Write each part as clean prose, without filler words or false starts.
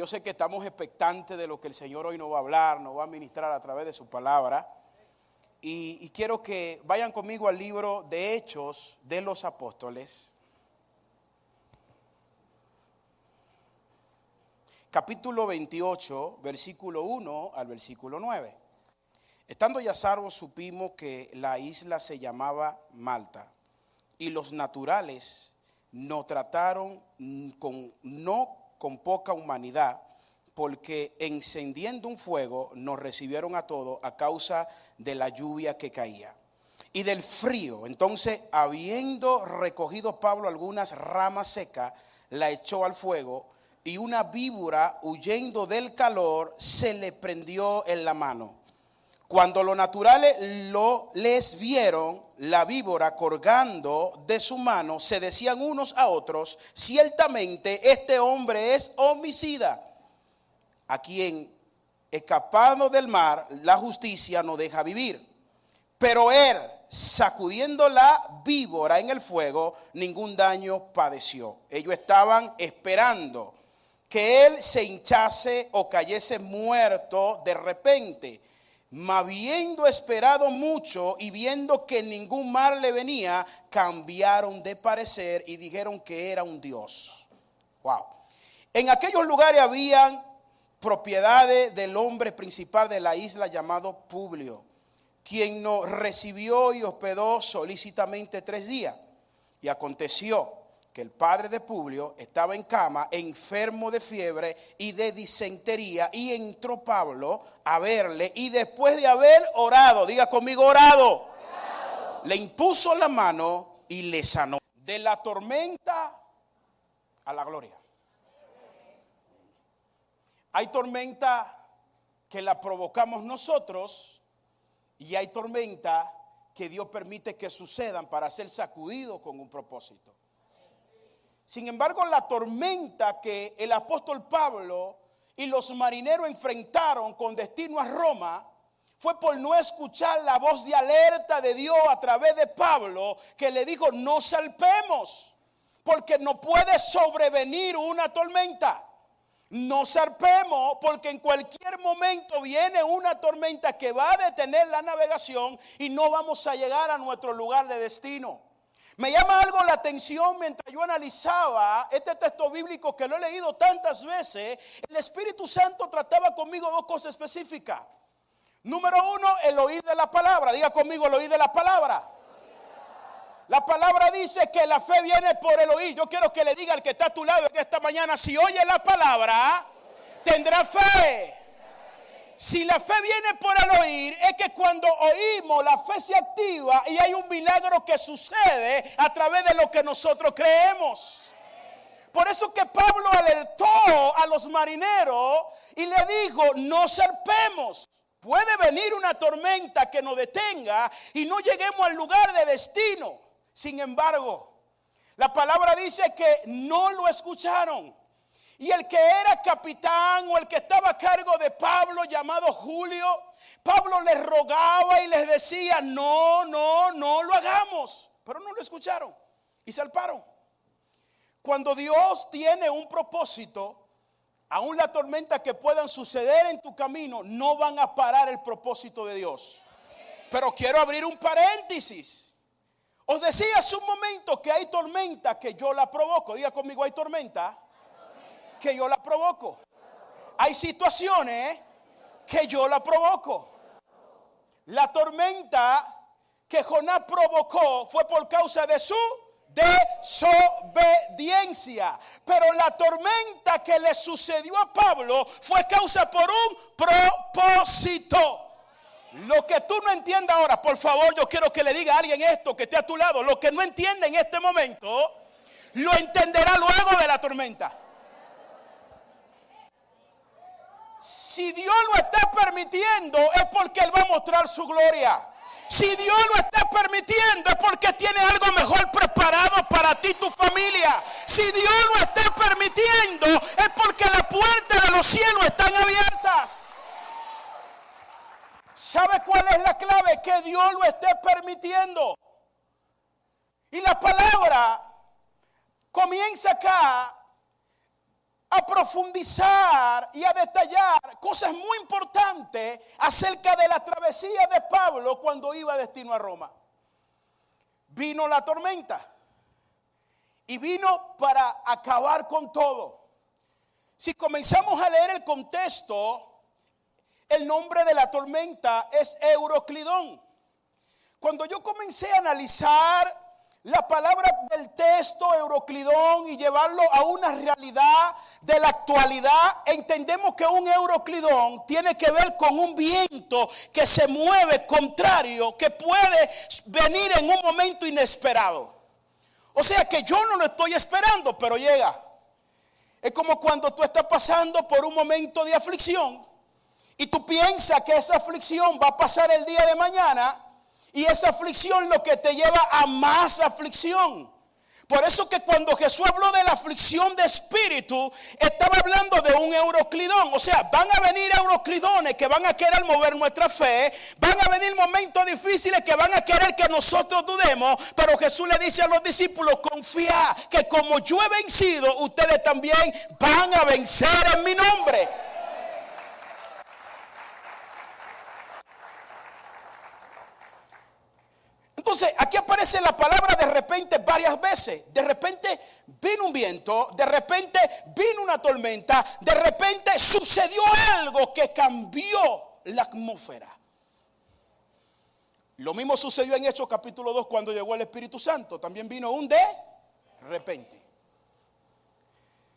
yo sé que estamos expectantes de lo que el Señor hoy nos va a hablar, nos va a ministrar a través de su palabra. Y quiero que vayan conmigo al libro de Hechos de los Apóstoles, capítulo 28, versículo 1 al versículo 9. Estando ya salvos, supimos que la isla se llamaba Malta, y los naturales nos trataron no con poca humanidad, porque encendiendo un fuego nos recibieron a todos a causa de la lluvia que caía y del frío. Entonces, habiendo recogido Pablo algunas ramas secas, la echó al fuego, y una víbora, huyendo del calor, se le prendió en la mano. Cuando los naturales les vieron la víbora colgando de su mano, se decían unos a otros: ciertamente este hombre es homicida, a quien, escapado del mar, la justicia no deja vivir. Pero él, sacudiendo la víbora en el fuego, ningún daño padeció. Ellos estaban esperando que él se hinchase o cayese muerto de repente. Mas habiendo esperado mucho y viendo que ningún mal le venía, cambiaron de parecer y dijeron que era un dios. Wow. En aquellos lugares habían propiedades del hombre principal de la isla llamado Publio, quien nos recibió y hospedó solícitamente 3 días. Y aconteció que el padre de Publio estaba en cama, enfermo de fiebre y de disentería, y entró Pablo a verle, y después de haber orado, diga conmigo, orado, le impuso la mano y le sanó. De la tormenta a la gloria. Hay tormenta que la provocamos nosotros, y hay tormenta que Dios permite que sucedan para ser sacudidos con un propósito. Sin embargo, la tormenta que el apóstol Pablo y los marineros enfrentaron con destino a Roma fue por no escuchar la voz de alerta de Dios a través de Pablo, que le dijo: no zarpemos, porque no puede sobrevenir una tormenta. No zarpemos, porque en cualquier momento viene una tormenta que va a detener la navegación y no vamos a llegar a nuestro lugar de destino. Me llama algo la atención mientras yo analizaba este texto bíblico, que lo he leído tantas veces. El Espíritu Santo trataba conmigo 2 cosas específicas. Número 1, el oír de la palabra. Diga conmigo, el oír de la palabra. La palabra dice que la fe viene por el oír. Yo quiero que le diga al que está a tu lado en esta mañana: si oye la palabra, tendrá fe. Si la fe viene por el oír, es que cuando oímos, la fe se activa y hay un milagro que sucede a través de lo que nosotros creemos. Por eso que Pablo alertó a los marineros y le dijo: no zarpemos. Puede venir una tormenta que nos detenga y no lleguemos al lugar de destino. Sin embargo, la palabra dice que no lo escucharon. Y el que era capitán o el que estaba a cargo de Pablo, llamado Julio, Pablo les rogaba y les decía: no lo hagamos. Pero no lo escucharon y zarparon. Cuando Dios tiene un propósito, aún las tormentas que puedan suceder en tu camino no van a parar el propósito de Dios. Pero quiero abrir un paréntesis. Os decía hace un momento que hay tormenta que yo la provoco. Diga conmigo, hay tormenta que yo la provoco. Hay situaciones que yo la provoco. La tormenta que Jonás provocó fue por causa de su desobediencia. Pero la tormenta que le sucedió a Pablo fue causa por un propósito. Lo que tú no entiendas ahora, por favor, yo quiero que le diga a alguien esto que esté a tu lado: lo que no entiende en este momento, lo entenderá luego de la tormenta. Si Dios lo está permitiendo, es porque Él va a mostrar su gloria. Si Dios lo está permitiendo, es porque tiene algo mejor preparado para ti y tu familia. Si Dios lo está permitiendo, es porque las puertas de los cielos están abiertas. ¿Sabe cuál es la clave? Que Dios lo esté permitiendo. Y la palabra comienza acá a profundizar y a detallar cosas muy importantes acerca de la travesía de Pablo cuando iba destino a Roma. Vino la tormenta y vino para acabar con todo. Si comenzamos a leer el contexto, el nombre de la tormenta es Euroclidón. Cuando yo comencé a analizar la palabra del texto Euroclidón y llevarlo a una realidad de la actualidad, entendemos que un Euroclidón tiene que ver con un viento que se mueve contrario, que puede venir en un momento inesperado. O sea que yo no lo estoy esperando, pero llega. Es como cuando tú estás pasando por un momento de aflicción y tú piensas que esa aflicción va a pasar el día de mañana. Y esa aflicción lo que te lleva a más aflicción. Por eso que cuando Jesús habló de la aflicción de espíritu, estaba hablando de un euroclidón. O sea, van a venir euroclidones que van a querer mover nuestra fe. Van a venir momentos difíciles que van a querer que nosotros dudemos. Pero Jesús le dice a los discípulos, confía que como yo he vencido, ustedes también van a vencer en mi nombre. Entonces, aquí aparece la palabra de repente varias veces. De repente vino un viento, de repente vino una tormenta, de repente sucedió algo que cambió la atmósfera. Lo mismo sucedió en Hechos capítulo 2 cuando llegó el Espíritu Santo. También vino un de repente.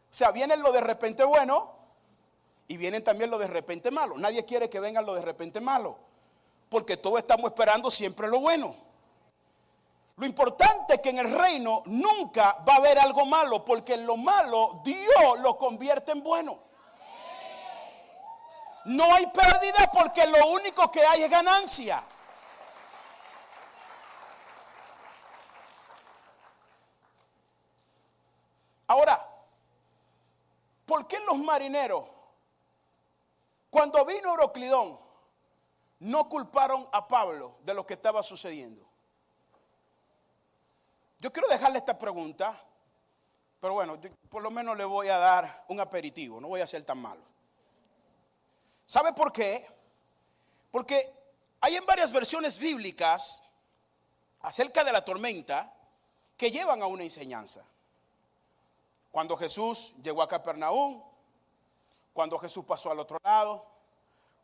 O sea, vienen lo de repente bueno y vienen también lo de repente malo. Nadie quiere que vengan lo de repente malo, porque todos estamos esperando siempre lo bueno. Lo importante es que en el reino nunca va a haber algo malo, porque en lo malo Dios lo convierte en bueno. No hay pérdida porque lo único que hay es ganancia. Ahora, ¿por qué los marineros, cuando vino Euroclidón, no culparon a Pablo de lo que estaba sucediendo? Yo quiero dejarle esta pregunta, pero bueno, yo por lo menos le voy a dar un aperitivo, no voy a ser tan malo. ¿Sabe por qué? Porque hay en varias versiones bíblicas acerca de la tormenta que llevan a una enseñanza. Cuando Jesús llegó a Capernaum, cuando Jesús pasó al otro lado,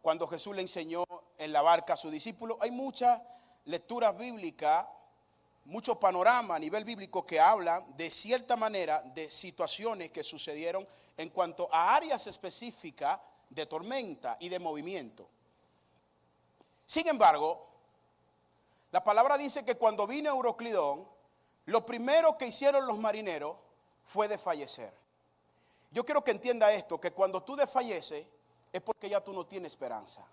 cuando Jesús le enseñó en la barca a sus discípulos, hay muchas lecturas bíblicas, mucho panorama a nivel bíblico que hablan de cierta manera de situaciones que sucedieron en cuanto a áreas específicas de tormenta y de movimiento. Sin embargo, la palabra dice que cuando vino Euroclidón, lo primero que hicieron los marineros fue desfallecer. Yo quiero que entienda esto, que cuando tú desfalleces es porque ya tú no tienes esperanza.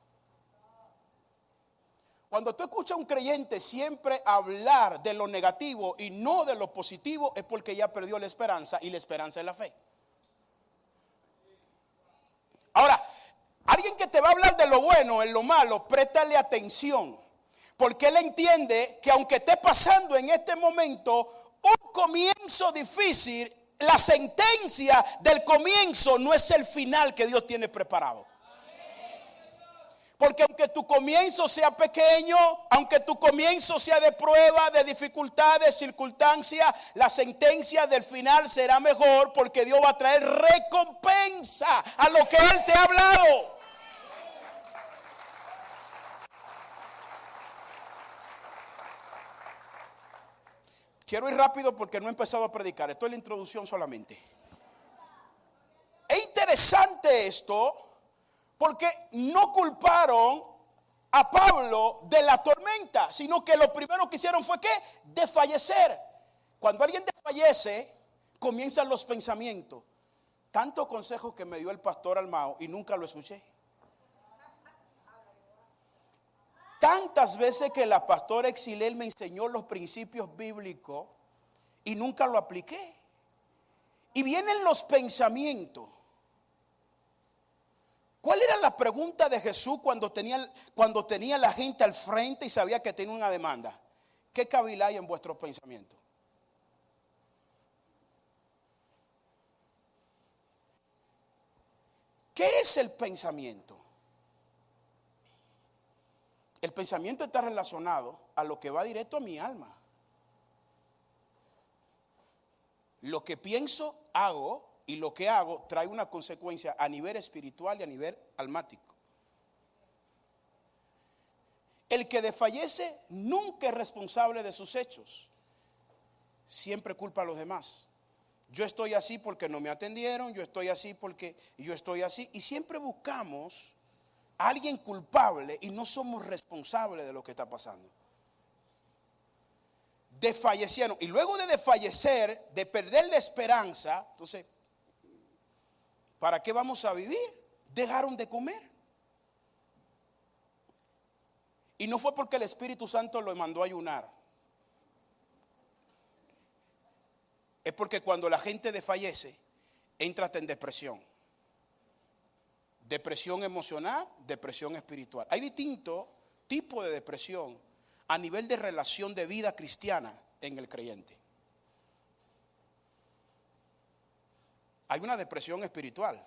Cuando tú escuchas a un creyente siempre hablar de lo negativo y no de lo positivo, es porque ya perdió la esperanza, y la esperanza es la fe. Ahora, alguien que te va a hablar de lo bueno en lo malo, préstale atención, porque él entiende que aunque esté pasando en este momento un comienzo difícil, la sentencia del comienzo no es el final que Dios tiene preparado. Porque aunque tu comienzo sea pequeño, aunque tu comienzo sea de prueba, de dificultad, de circunstancia, la sentencia del final será mejor, porque Dios va a traer recompensa a lo que Él te ha hablado. Quiero ir rápido porque no he empezado a predicar. Esto es la introducción solamente. Es interesante esto, porque no culparon a Pablo de la tormenta, sino que lo primero que hicieron fue ¿qué? Desfallecer. Cuando alguien desfallece, comienzan los pensamientos. Tanto consejo que me dio el pastor Almao y nunca lo escuché. Tantas veces que la pastora Exilel me enseñó los principios bíblicos y nunca lo apliqué. Y vienen los pensamientos. ¿Cuál era la pregunta de Jesús cuando tenía la gente al frente y sabía que tenía una demanda? ¿Qué caviláis en vuestros pensamientos? es el pensamiento? El pensamiento está relacionado a lo que va directo a mi alma. Lo que pienso, hago, y lo que hago trae una consecuencia a nivel espiritual y a nivel almático. El que desfallece nunca es responsable de sus hechos. Siempre culpa a los demás. Yo estoy así porque no me atendieron, yo estoy así porque yo estoy así. Y siempre buscamos a alguien culpable y no somos responsables de lo que está pasando. Desfallecieron. Y luego de desfallecer, de perder la esperanza, entonces, ¿para qué vamos a vivir? Dejaron de comer. Y no fue porque el Espíritu Santo lo mandó a ayunar. Es porque cuando la gente desfallece, entra en depresión. Depresión emocional, depresión espiritual. Hay distintos tipos de depresión a nivel de relación de vida cristiana en el creyente. Hay una depresión espiritual,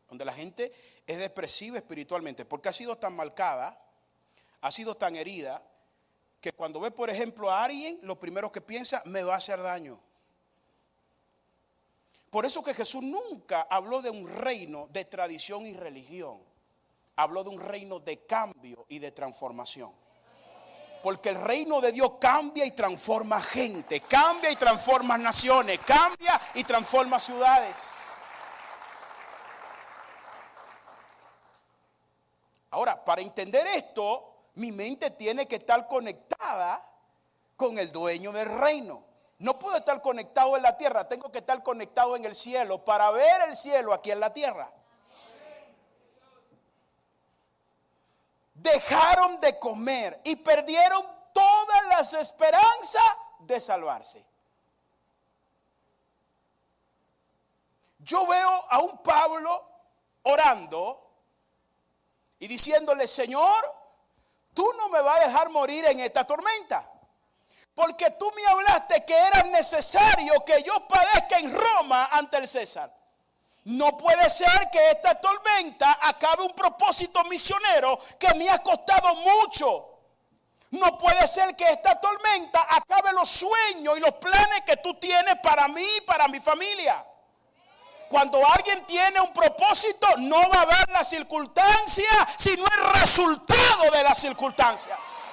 donde la gente es depresiva espiritualmente, porque ha sido tan marcada, ha sido tan herida, que cuando ve, por ejemplo, a alguien, lo primero que piensa, me va a hacer daño. Por eso que Jesús nunca habló de un reino de tradición y religión. Habló de un reino de cambio y de transformación. Porque el reino de Dios cambia y transforma gente, cambia y transforma naciones, cambia y transforma ciudades. Ahora, para entender esto, mi mente tiene que estar conectada con el dueño del reino. No puedo estar conectado en la tierra, tengo que estar conectado en el cielo para ver el cielo aquí en la tierra. Dejaron de comer y perdieron todas las esperanzas de salvarse. Yo veo a un Pablo orando y diciéndole: Señor, tú no me vas a dejar morir en esta tormenta, porque tú me hablaste que era necesario que yo padezca en Roma ante el César. No puede ser que esta tormenta acabe un propósito misionero que me ha costado mucho. No puede ser que esta tormenta acabe los sueños y los planes que tú tienes para mí y para mi familia. Cuando alguien tiene un propósito, no va a ver las circunstancias, sino el resultado de las circunstancias.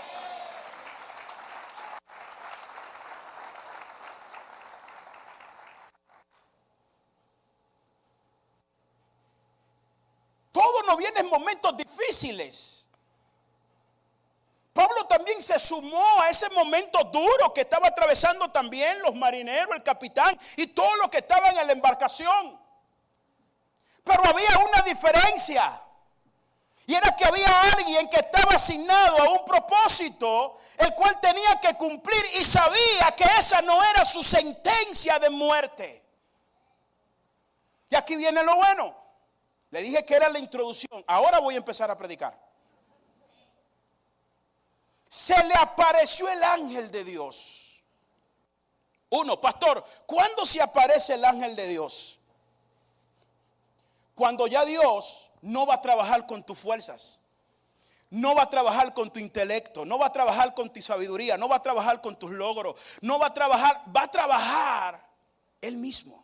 Todo nos viene en momentos difíciles. Pablo también se sumó a ese momento duro que estaba atravesando también los marineros, el capitán y todos los que estaban en la embarcación. Pero había una diferencia, y era que había alguien que estaba asignado a un propósito, el cual tenía que cumplir, y sabía que esa no era su sentencia de muerte. Y aquí viene lo bueno. Le dije que era la introducción. Ahora voy a empezar a predicar. Se le apareció el ángel de Dios. Pastor, ¿cuándo se aparece el ángel de Dios? Cuando ya Dios no va a trabajar con tus fuerzas, no va a trabajar con tu intelecto, no va a trabajar con tu sabiduría, no va a trabajar con tus logros, va a trabajar Él mismo.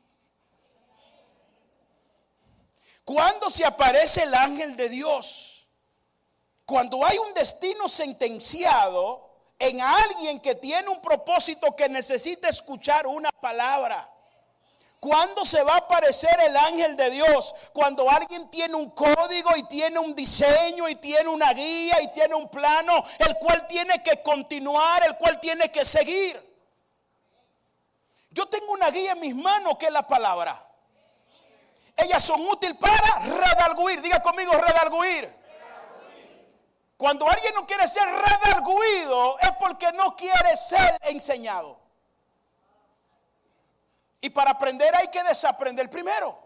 ¿Cuándo se aparece el ángel de Dios? Cuando hay un destino sentenciado en alguien que tiene un propósito, que necesita escuchar una palabra. ¿Cuándo se va a aparecer el ángel de Dios? Cuando alguien tiene un código y tiene un diseño y tiene una guía y tiene un plano, el cual tiene que continuar, el cual tiene que seguir. Yo tengo una guía en mis manos que es la palabra. Ellas son útiles para redarguir. Diga conmigo, redarguir. Cuando alguien no quiere ser redarguido, es porque no quiere ser enseñado. Y para aprender hay que desaprender primero.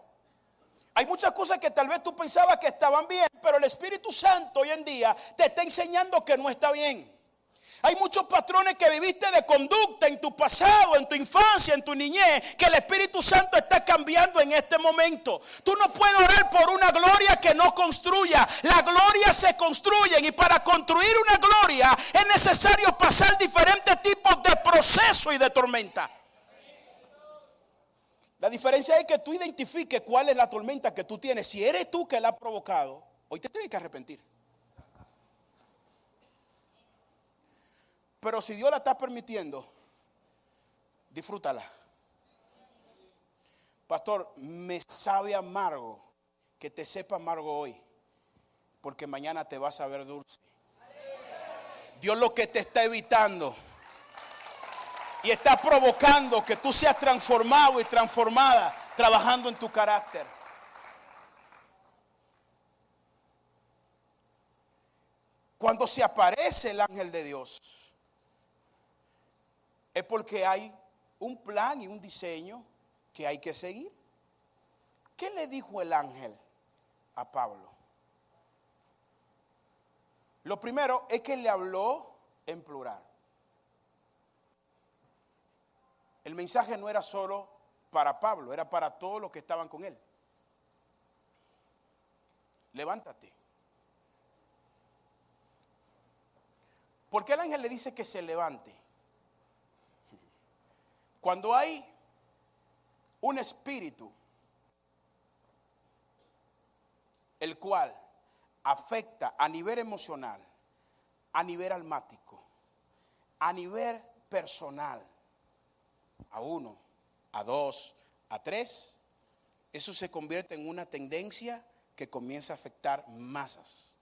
Hay muchas cosas que tal vez tú pensabas que estaban bien, pero el Espíritu Santo hoy en día te está enseñando que no está bien. Hay muchos patrones que viviste de conducta en tu pasado, en tu infancia, en tu niñez, que el Espíritu Santo está cambiando en este momento. Tú no puedes orar por una gloria que no construya. Las glorias se construyen, y para construir una gloria es necesario pasar diferentes tipos de proceso y de tormenta. La diferencia es que tú identifiques cuál es la tormenta que tú tienes. Si eres tú que la has provocado, hoy te tienes que arrepentir. Pero si Dios la está permitiendo, disfrútala. Pastor, me sabe amargo. Que te sepa amargo hoy, porque mañana te vas a ver dulce. Dios lo que te está evitando y está provocando que tú seas transformado y transformada, trabajando en tu carácter. Cuando se aparece el ángel de Dios, es porque hay un plan y un diseño que hay que seguir. ¿Qué le dijo el ángel a Pablo? Lo primero es que le habló en plural. El mensaje no era solo para Pablo, era para todos los que estaban con él. Levántate. ¿Por qué el ángel le dice que se levante? Cuando hay un espíritu el cual afecta a nivel emocional, a nivel almático, a nivel personal, a 1, a 2, a 3, eso se convierte en una tendencia que comienza a afectar masas.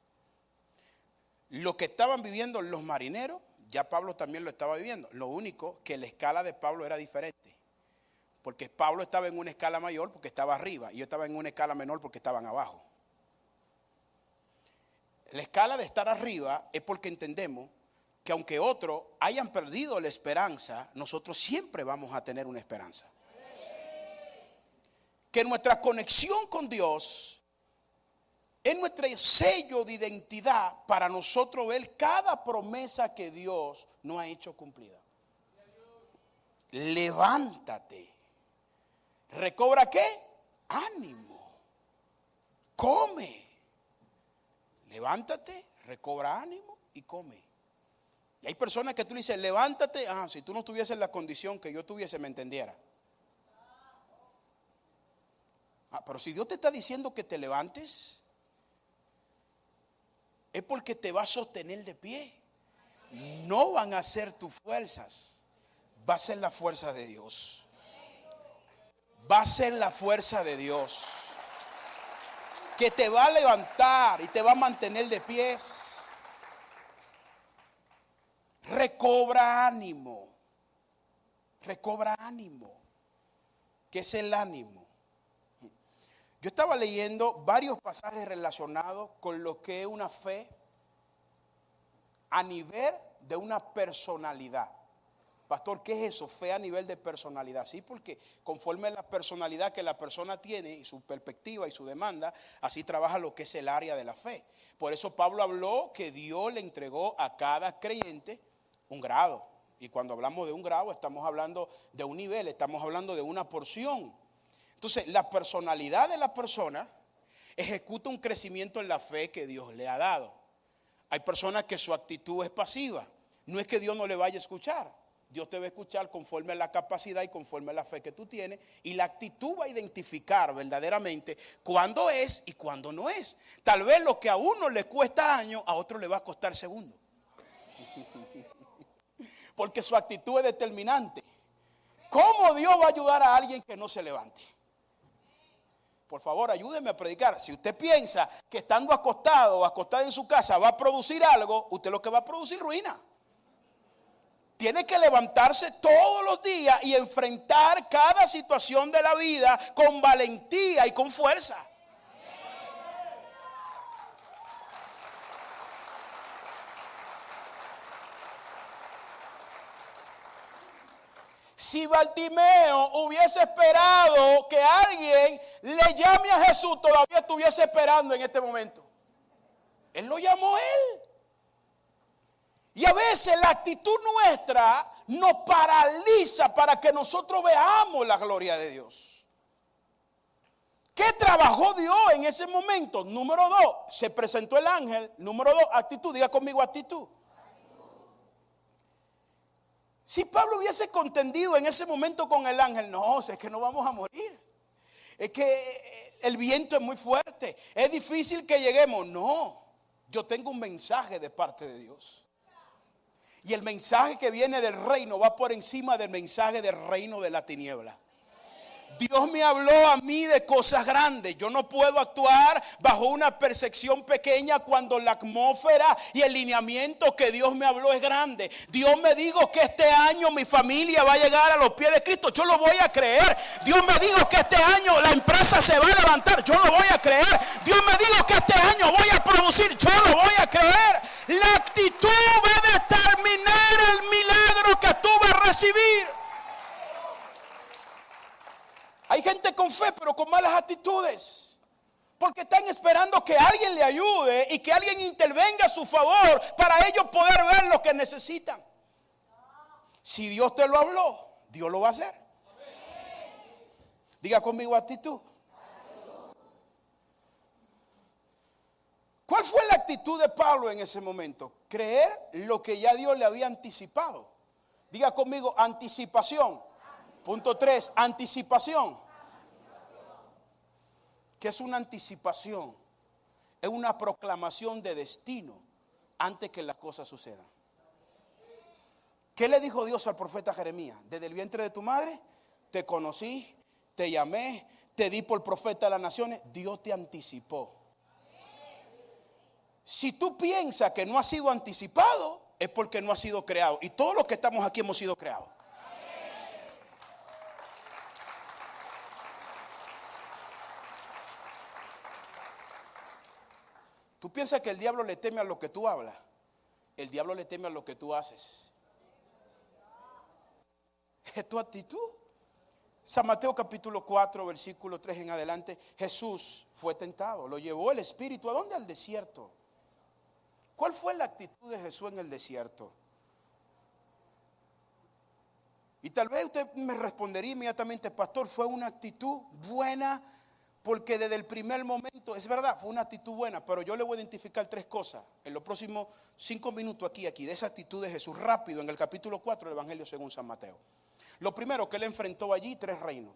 Lo que estaban viviendo los marineros, ya Pablo también lo estaba viviendo. Lo único que la escala de Pablo era diferente, porque Pablo estaba en una escala mayor porque estaba arriba, y yo estaba en una escala menor porque estaban abajo. La escala de estar arriba es porque entendemos que aunque otros hayan perdido la esperanza, nosotros siempre vamos a tener una esperanza. Que nuestra conexión con Dios es nuestro sello de identidad para nosotros ver cada promesa que Dios nos ha hecho cumplida. Levántate. ¿Recobra qué? Ánimo. Come. Levántate, recobra ánimo y come. Y hay personas que tú le dices, levántate. Si tú no estuvieses en la condición que yo tuviese, me entendiera. Pero si Dios te está diciendo que te levantes, es porque te va a sostener de pie. No van a ser tus fuerzas, va a ser la fuerza de Dios. Va a ser la fuerza de Dios que te va a levantar y te va a mantener de pies. Recobra ánimo. Recobra ánimo. ¿Qué es el ánimo? Yo estaba leyendo varios pasajes relacionados con lo que es una fe a nivel de una personalidad. Pastor, ¿qué es eso? Fe a nivel de personalidad. Sí, porque conforme a la personalidad que la persona tiene y su perspectiva y su demanda, así trabaja lo que es el área de la fe. Por eso Pablo habló que Dios le entregó a cada creyente un grado. Y cuando hablamos de un grado, estamos hablando de un nivel, estamos hablando de una porción. Entonces, la personalidad de la persona ejecuta un crecimiento en la fe que Dios le ha dado. Hay personas que su actitud es pasiva. No es que Dios no le vaya a escuchar. Dios te va a escuchar conforme a la capacidad y conforme a la fe que tú tienes. Y la actitud va a identificar verdaderamente cuándo es y cuándo no es. Tal vez lo que a uno le cuesta años, a otro le va a costar segundos. Porque su actitud es determinante. ¿Cómo Dios va a ayudar a alguien que no se levante? Por favor, ayúdeme a predicar. Si usted piensa que estando acostado o acostada en su casa va a producir algo, usted lo que va a producir ruina. Tiene que levantarse todos los días y enfrentar cada situación de la vida con valentía y con fuerza. Si Bartimeo hubiese esperado que alguien le llame a Jesús, todavía estuviese esperando en este momento. Él lo llamó a él. Y a veces la actitud nuestra nos paraliza para que nosotros veamos la gloria de Dios. ¿Qué trabajó Dios en ese momento? Número 2, se presentó el ángel. Número 2, actitud. Diga conmigo actitud. Si Pablo hubiese contendido en ese momento con el ángel, no, es que no vamos a morir. Es que el viento es muy fuerte. Es difícil que lleguemos. No, yo tengo un mensaje de parte de Dios. Y el mensaje que viene del reino va por encima del mensaje del reino de la tiniebla. Dios me habló a mí de cosas grandes. Yo no puedo actuar bajo una percepción pequeña cuando la atmósfera y el lineamiento que Dios me habló es grande. Dios me dijo que este año mi familia va a llegar a los pies de Cristo. Yo lo voy a creer. Dios me dijo que este año la empresa se va a levantar. Yo lo voy a creer. Dios me dijo que este año voy a producir. Yo lo voy a creer. La actitud va a determinar el milagro que tú vas a recibir. Hay gente con fe pero con malas actitudes, porque están esperando que alguien le ayude y que alguien intervenga a su favor para ellos poder ver lo que necesitan. Si Dios te lo habló, Dios lo va a hacer. Diga conmigo actitud. ¿Cuál fue la actitud de Pablo en ese momento? Creer lo que ya Dios le había anticipado. Diga conmigo anticipación. Punto 3, anticipación. ¿Qué es una anticipación? Es una proclamación de destino antes que las cosas sucedan. ¿Qué le dijo Dios al profeta Jeremías? Desde el vientre de tu madre te conocí, te llamé, te di por profeta de las naciones. Dios te anticipó. Si tú piensas que no ha sido anticipado, es porque no ha sido creado. Y todos los que estamos aquí hemos sido creados. Tú piensas que el diablo le teme a lo que tú hablas. El diablo le teme a lo que tú haces. Es tu actitud. San Mateo capítulo 4 versículo 3 en adelante. Jesús fue tentado. Lo llevó el Espíritu. ¿A dónde? Al desierto. ¿Cuál fue la actitud de Jesús en el desierto? Y tal vez usted me respondería inmediatamente, pastor, fue una actitud buena. Porque desde el primer momento, es verdad, fue una actitud buena, pero yo le voy a identificar 3 cosas en los próximos 5 minutos aquí, de esa actitud de Jesús rápido en el capítulo 4 del Evangelio según San Mateo. Lo primero que él enfrentó allí, 3 reinos.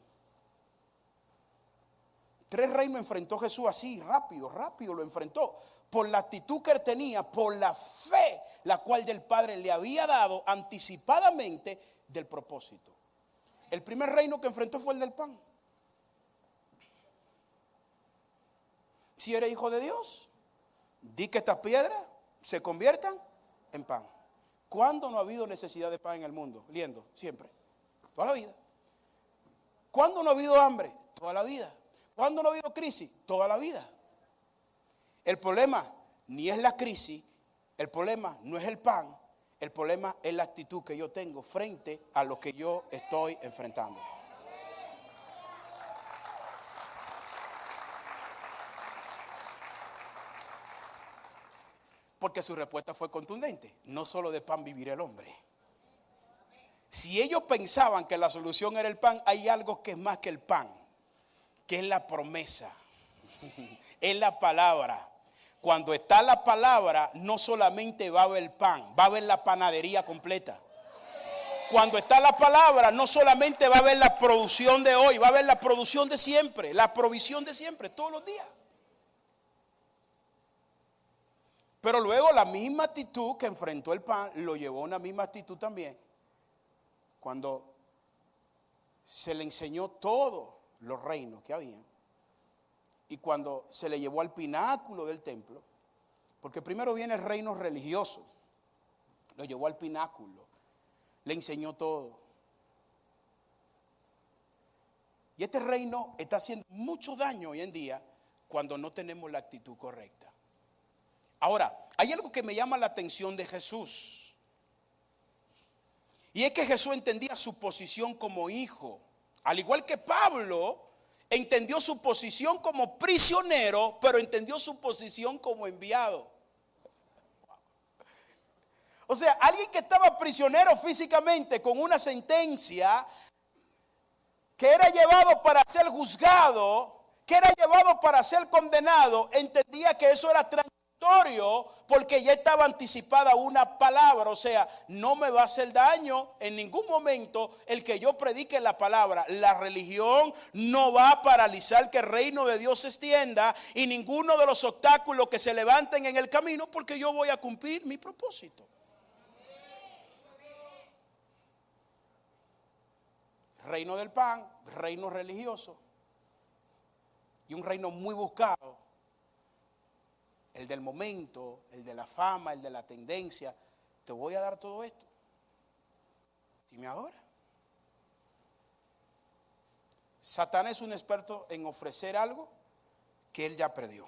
3 reinos enfrentó Jesús así, rápido lo enfrentó. Por la actitud que él tenía, por la fe, la cual del Padre le había dado anticipadamente del propósito. El primer reino que enfrentó fue el del pan. Si eres hijo de Dios, di que estas piedras se conviertan en pan. ¿Cuándo no ha habido necesidad de pan en el mundo? Liendo, siempre, toda la vida. ¿Cuándo no ha habido hambre? Toda la vida. ¿Cuándo no ha habido crisis? Toda la vida. El problema ni es la crisis, el problema no es el pan, el problema es la actitud que yo tengo frente a lo que yo estoy enfrentando. Porque su respuesta fue contundente. No solo de pan vivirá el hombre. Si ellos pensaban que la solución era el pan, hay algo que es más que el pan, que es la promesa, es la palabra. Cuando está la palabra, no solamente va a haber pan, va a haber la panadería completa. Cuando está la palabra, no solamente va a haber la producción de hoy, va a haber la producción de siempre, la provisión de siempre, todos los días. Pero luego la misma actitud que enfrentó el pan lo llevó a una misma actitud también cuando se le enseñó todos los reinos que había y cuando se le llevó al pináculo del templo, porque primero viene el reino religioso, lo llevó al pináculo, le enseñó todo. Y este reino está haciendo mucho daño hoy en día cuando no tenemos la actitud correcta. Ahora, hay algo que me llama la atención de Jesús. Y es que Jesús entendía su posición como hijo. Al igual que Pablo, entendió su posición como prisionero, pero entendió su posición como enviado. O sea, alguien que estaba prisionero físicamente con una sentencia, que era llevado para ser juzgado, que era llevado para ser condenado, entendía que eso era transitorio porque ya estaba anticipada una palabra. O sea, no me va a hacer daño en ningún momento el que yo predique la palabra. La religión no va a paralizar que el reino de Dios se extienda y ninguno de los obstáculos que se levanten en el camino, porque yo voy a cumplir mi propósito. Reino del pan, reino religioso y un reino muy buscado, el del momento, el de la fama, el de la tendencia. Te voy a dar todo esto. Dime ahora. Satanás es un experto en ofrecer algo que él ya perdió.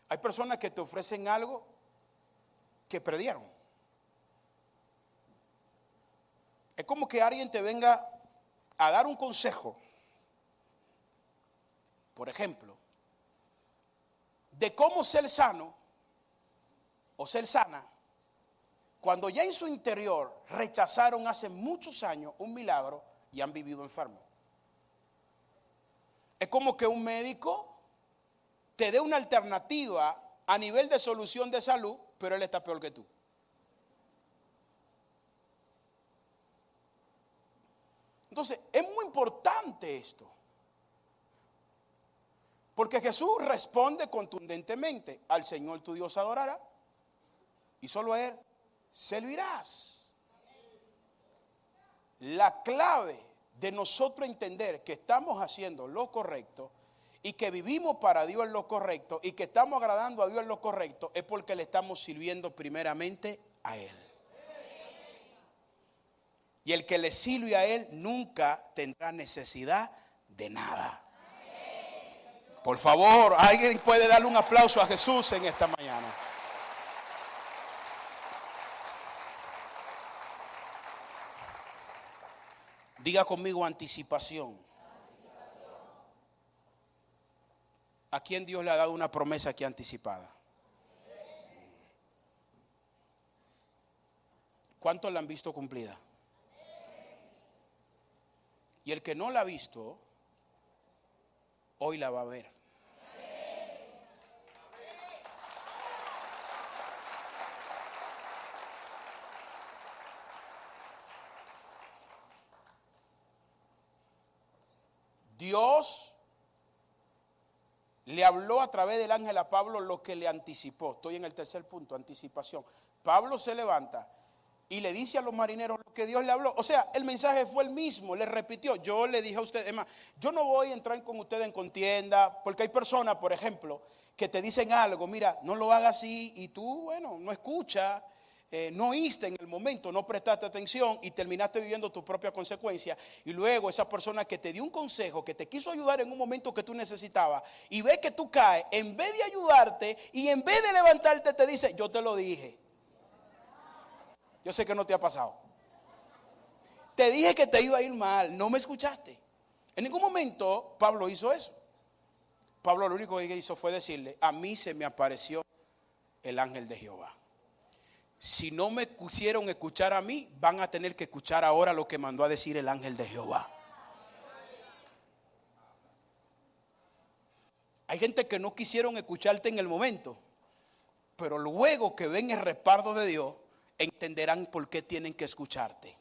Hay personas que te ofrecen algo que perdieron. Es como que alguien te venga a dar un consejo, por ejemplo, de cómo ser sano o ser sana, cuando ya en su interior rechazaron hace muchos años un milagro y han vivido enfermos. Es como que un médico te dé una alternativa a nivel de solución de salud, pero él está peor que tú. Entonces, es muy importante esto. Porque Jesús responde contundentemente: al Señor tu Dios adorará y solo a Él servirás. La clave de nosotros entender que estamos haciendo lo correcto y que vivimos para Dios en lo correcto y que estamos agradando a Dios en lo correcto es porque le estamos sirviendo primeramente a Él. Y el que le sirve a Él nunca tendrá necesidad de nada. Por favor, alguien puede darle un aplauso a Jesús en esta mañana. Diga conmigo: anticipación. ¿A quién Dios le ha dado una promesa aquí anticipada? ¿Cuántos la han visto cumplida? Y el que no la ha visto, hoy la va a ver. Dios le habló a través del ángel a Pablo lo que le anticipó. Estoy en el tercer punto: anticipación. Pablo se levanta y le dice a los marineros lo que Dios le habló. O sea, el mensaje fue el mismo, le repitió. Yo le dije a ustedes, además, yo no voy a entrar con ustedes en contienda, porque hay personas, por ejemplo, que te dicen algo: mira, no lo hagas así, y tú, bueno, no escuchas, no oíste en el momento, no prestaste atención y terminaste viviendo tu propia consecuencia. Y luego esa persona que te dio un consejo, que te quiso ayudar en un momento que tú necesitabas, y ve que tú caes, en vez de ayudarte y en vez de levantarte, te dice: yo te lo dije. Yo sé que no te ha pasado. Te dije que te iba a ir mal, no me escuchaste. En ningún momento Pablo hizo eso. Pablo lo único que hizo fue decirle: a mí se me apareció el ángel de Jehová. Si no me quisieron escuchar a mí, van a tener que escuchar ahora lo que mandó a decir el ángel de Jehová. Hay gente que no quisieron escucharte en el momento, pero luego que ven el respaldo de Dios, entenderán por qué tienen que escucharte.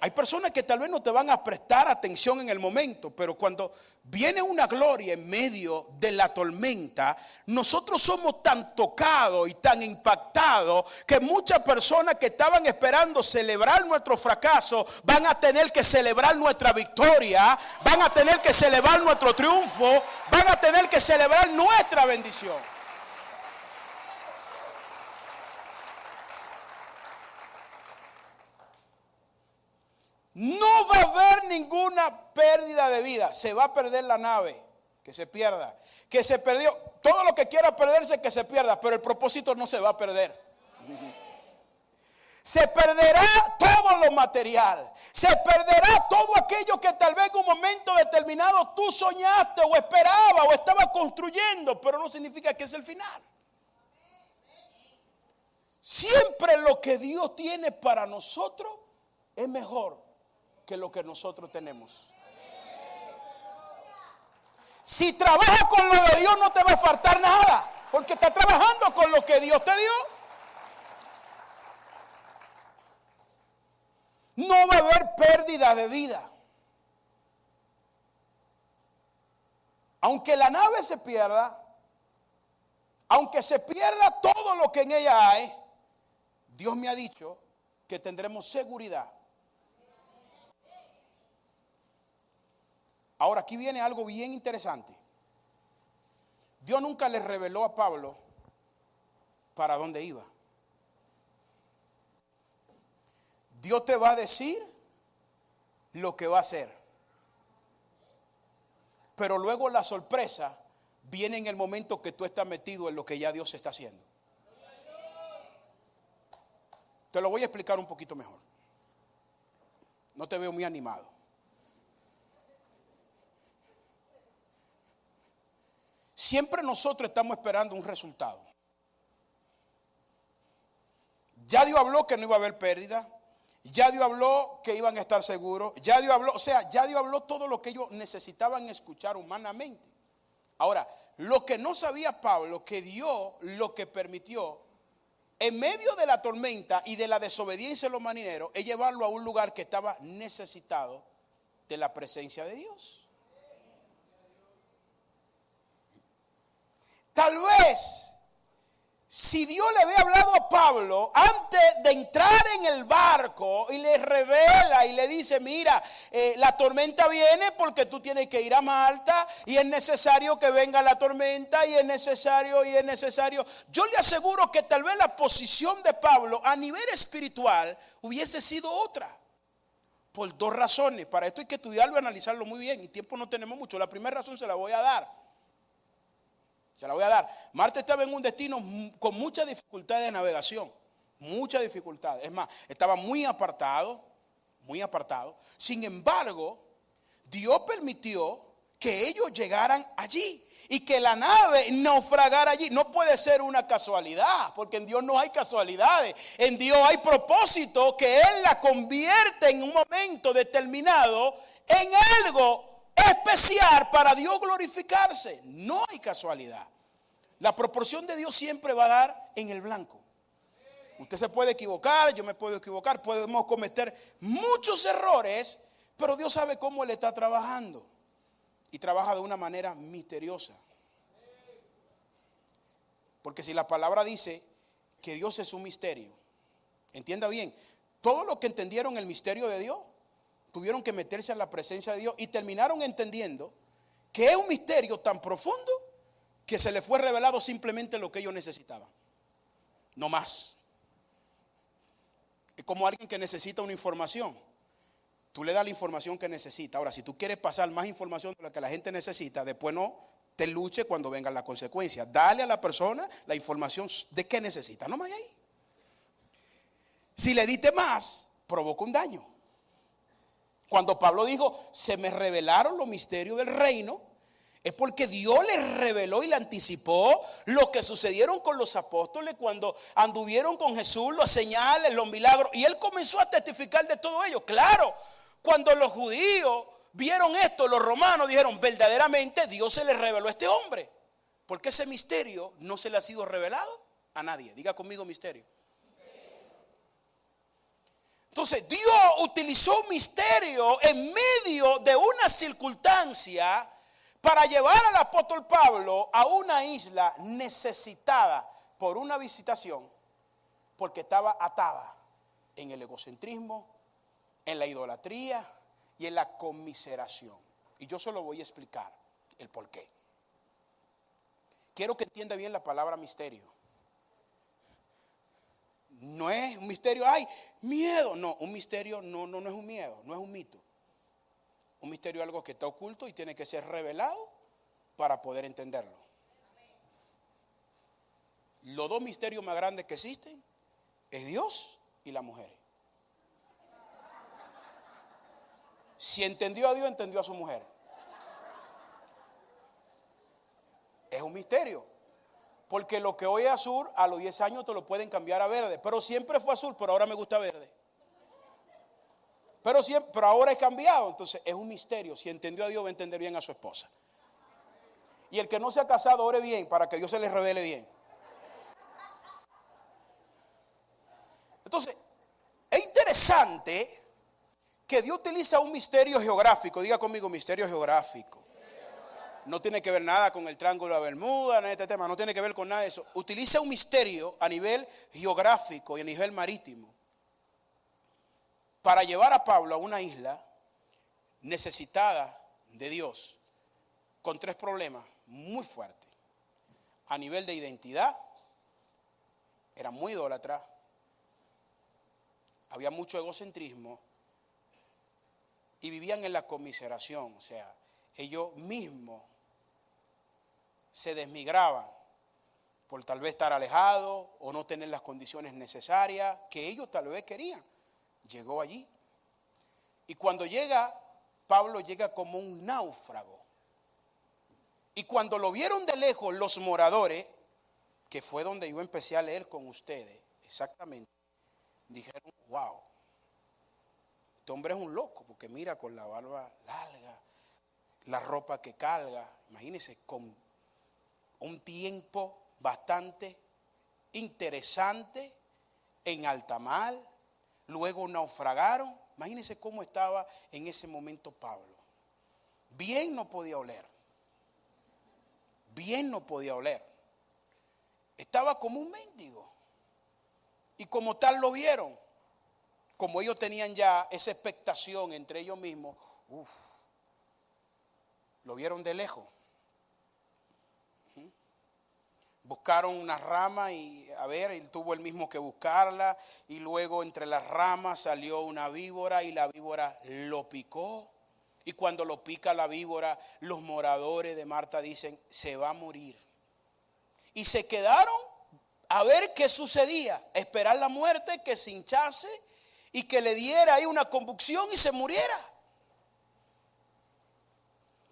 Hay personas que tal vez no te van a prestar atención en el momento, pero cuando viene una gloria en medio de la tormenta, nosotros somos tan tocados y tan impactados que muchas personas que estaban esperando celebrar nuestro fracaso van a tener que celebrar nuestra victoria, van a tener que celebrar nuestro triunfo, van a tener que celebrar nuestra bendición. No va a haber ninguna pérdida de vida. Se va a perder la nave, que se pierda. Que se perdió. Todo lo que quiera perderse, que se pierda. Pero el propósito no se va a perder. Se perderá todo lo material. Se perderá todo aquello que tal vez en un momento determinado tú soñaste o esperabas o estabas construyendo. Pero no significa que es el final. Siempre lo que Dios tiene para nosotros es mejor que lo que nosotros tenemos. Si trabajas con lo de Dios no te va a faltar nada, porque estás trabajando con lo que Dios te dio. No va a haber pérdida de vida. Aunque la nave se pierda, aunque se pierda todo lo que en ella hay, Dios me ha dicho que tendremos seguridad. Ahora aquí viene algo bien interesante. Dios nunca le reveló a Pablo para dónde iba. Dios te va a decir lo que va a hacer. Pero luego la sorpresa viene en el momento que tú estás metido en lo que ya Dios está haciendo. Te lo voy a explicar un poquito mejor. No te veo muy animado. Siempre nosotros estamos esperando un resultado. Ya Dios habló que no iba a haber pérdida. Ya Dios habló que iban a estar seguros. Ya Dios habló, ya Dios habló todo lo que ellos necesitaban escuchar humanamente. Ahora, lo que no sabía Pablo, que Dios lo que permitió, en medio de la tormenta y de la desobediencia de los marineros, es llevarlo a un lugar que estaba necesitado de la presencia de Dios. Tal vez, si Dios le había hablado a Pablo antes de entrar en el barco y le revela y le dice, mira, la tormenta viene porque tú tienes que ir a Malta y es necesario que venga la tormenta y es necesario. Yo le aseguro que tal vez la posición de Pablo a nivel espiritual hubiese sido otra. Por dos razones. Para esto hay que estudiarlo y analizarlo muy bien. Y tiempo no tenemos mucho. La primera razón se la voy a dar. Marta estaba en un destino con mucha dificultad de navegación. Mucha dificultad. Es más, estaba muy apartado. Sin embargo, Dios permitió que ellos llegaran allí y que la nave naufragara allí. No puede ser una casualidad, porque en Dios no hay casualidades. En Dios hay propósito que Él la convierte en un momento determinado en algo especial para Dios glorificarse. No hay casualidad. La proporción de Dios siempre va a dar en el blanco. Usted se puede equivocar, yo me puedo equivocar, podemos cometer muchos errores, pero Dios sabe cómo Él está trabajando. Y trabaja de una manera misteriosa. Porque si la palabra dice que Dios es un misterio, entienda bien, todos los que entendieron el misterio de Dios tuvieron que meterse en la presencia de Dios y terminaron entendiendo que es un misterio tan profundo que se les fue revelado simplemente lo que ellos necesitaban. No más. Es como alguien que necesita una información. Tú le das la información que necesita. Ahora, si tú quieres pasar más información de la que la gente necesita, después no te luche cuando vengan las consecuencias. Dale a la persona la información de qué necesita. No más ahí. Si le diste más, provoca un daño. Cuando Pablo dijo, se me revelaron los misterios del reino, es porque Dios les reveló y le anticipó lo que sucedieron con los apóstoles cuando anduvieron con Jesús, los señales, los milagros. Y él comenzó a testificar de todo ello. Claro, cuando los judíos vieron esto, los romanos dijeron, verdaderamente Dios se les reveló a este hombre. Porque ese misterio no se le ha sido revelado a nadie. Diga conmigo misterio. Entonces Dios utilizó un misterio en medio de una circunstancia para llevar al apóstol Pablo a una isla necesitada por una visitación, porque estaba atada en el egocentrismo, en la idolatría y en la conmiseración. Y yo solo voy a explicar el por qué. Quiero que entienda bien la palabra misterio. No es un misterio, ay, miedo. No, un misterio no es un miedo, no es un mito. Un misterio es algo que está oculto y tiene que ser revelado para poder entenderlo. Los dos misterios más grandes que existen es Dios y la mujer. Si entendió a Dios, entendió a su mujer. Es un misterio. Porque lo que hoy es azul, a los 10 años te lo pueden cambiar a verde. Pero siempre fue azul, pero ahora me gusta verde. Pero ahora he cambiado. Entonces es un misterio. Si entendió a Dios, va a entender bien a su esposa. Y el que no se ha casado, ore bien para que Dios se le revele bien. Entonces, es interesante que Dios utiliza un misterio geográfico. Diga conmigo, misterio geográfico. No tiene que ver nada con el Triángulo de Bermuda, en este tema, no tiene que ver con nada de eso. Utiliza un misterio a nivel geográfico y a nivel marítimo para llevar a Pablo a una isla necesitada de Dios, con 3 problemas muy fuertes. A nivel de identidad, era muy idólatra, había mucho egocentrismo y vivían en la conmiseración. O sea, ellos mismos se desmigraban por tal vez estar alejados o no tener las condiciones necesarias que ellos tal vez querían. Llegó allí. Y cuando llega, Pablo llega como un náufrago. Y cuando lo vieron de lejos los moradores, que fue donde yo empecé a leer con ustedes, exactamente, dijeron, wow, este hombre es un loco, porque mira, con la barba larga, la ropa que carga, imagínense, con un tiempo bastante interesante en alta mar, luego naufragaron. Imagínense cómo estaba en ese momento Pablo. Bien no podía oler. Bien no podía oler. Estaba como un mendigo. Y como tal lo vieron. Como ellos tenían ya esa expectación entre ellos mismos, lo vieron de lejos. Buscaron una rama y él tuvo el mismo que buscarla, y luego entre las ramas salió una víbora y la víbora lo picó. Y cuando lo pica la víbora, los moradores de Marta dicen, se va a morir. Y se quedaron a ver qué sucedía, esperar la muerte, que se hinchase y que le diera ahí una convulsión y se muriera.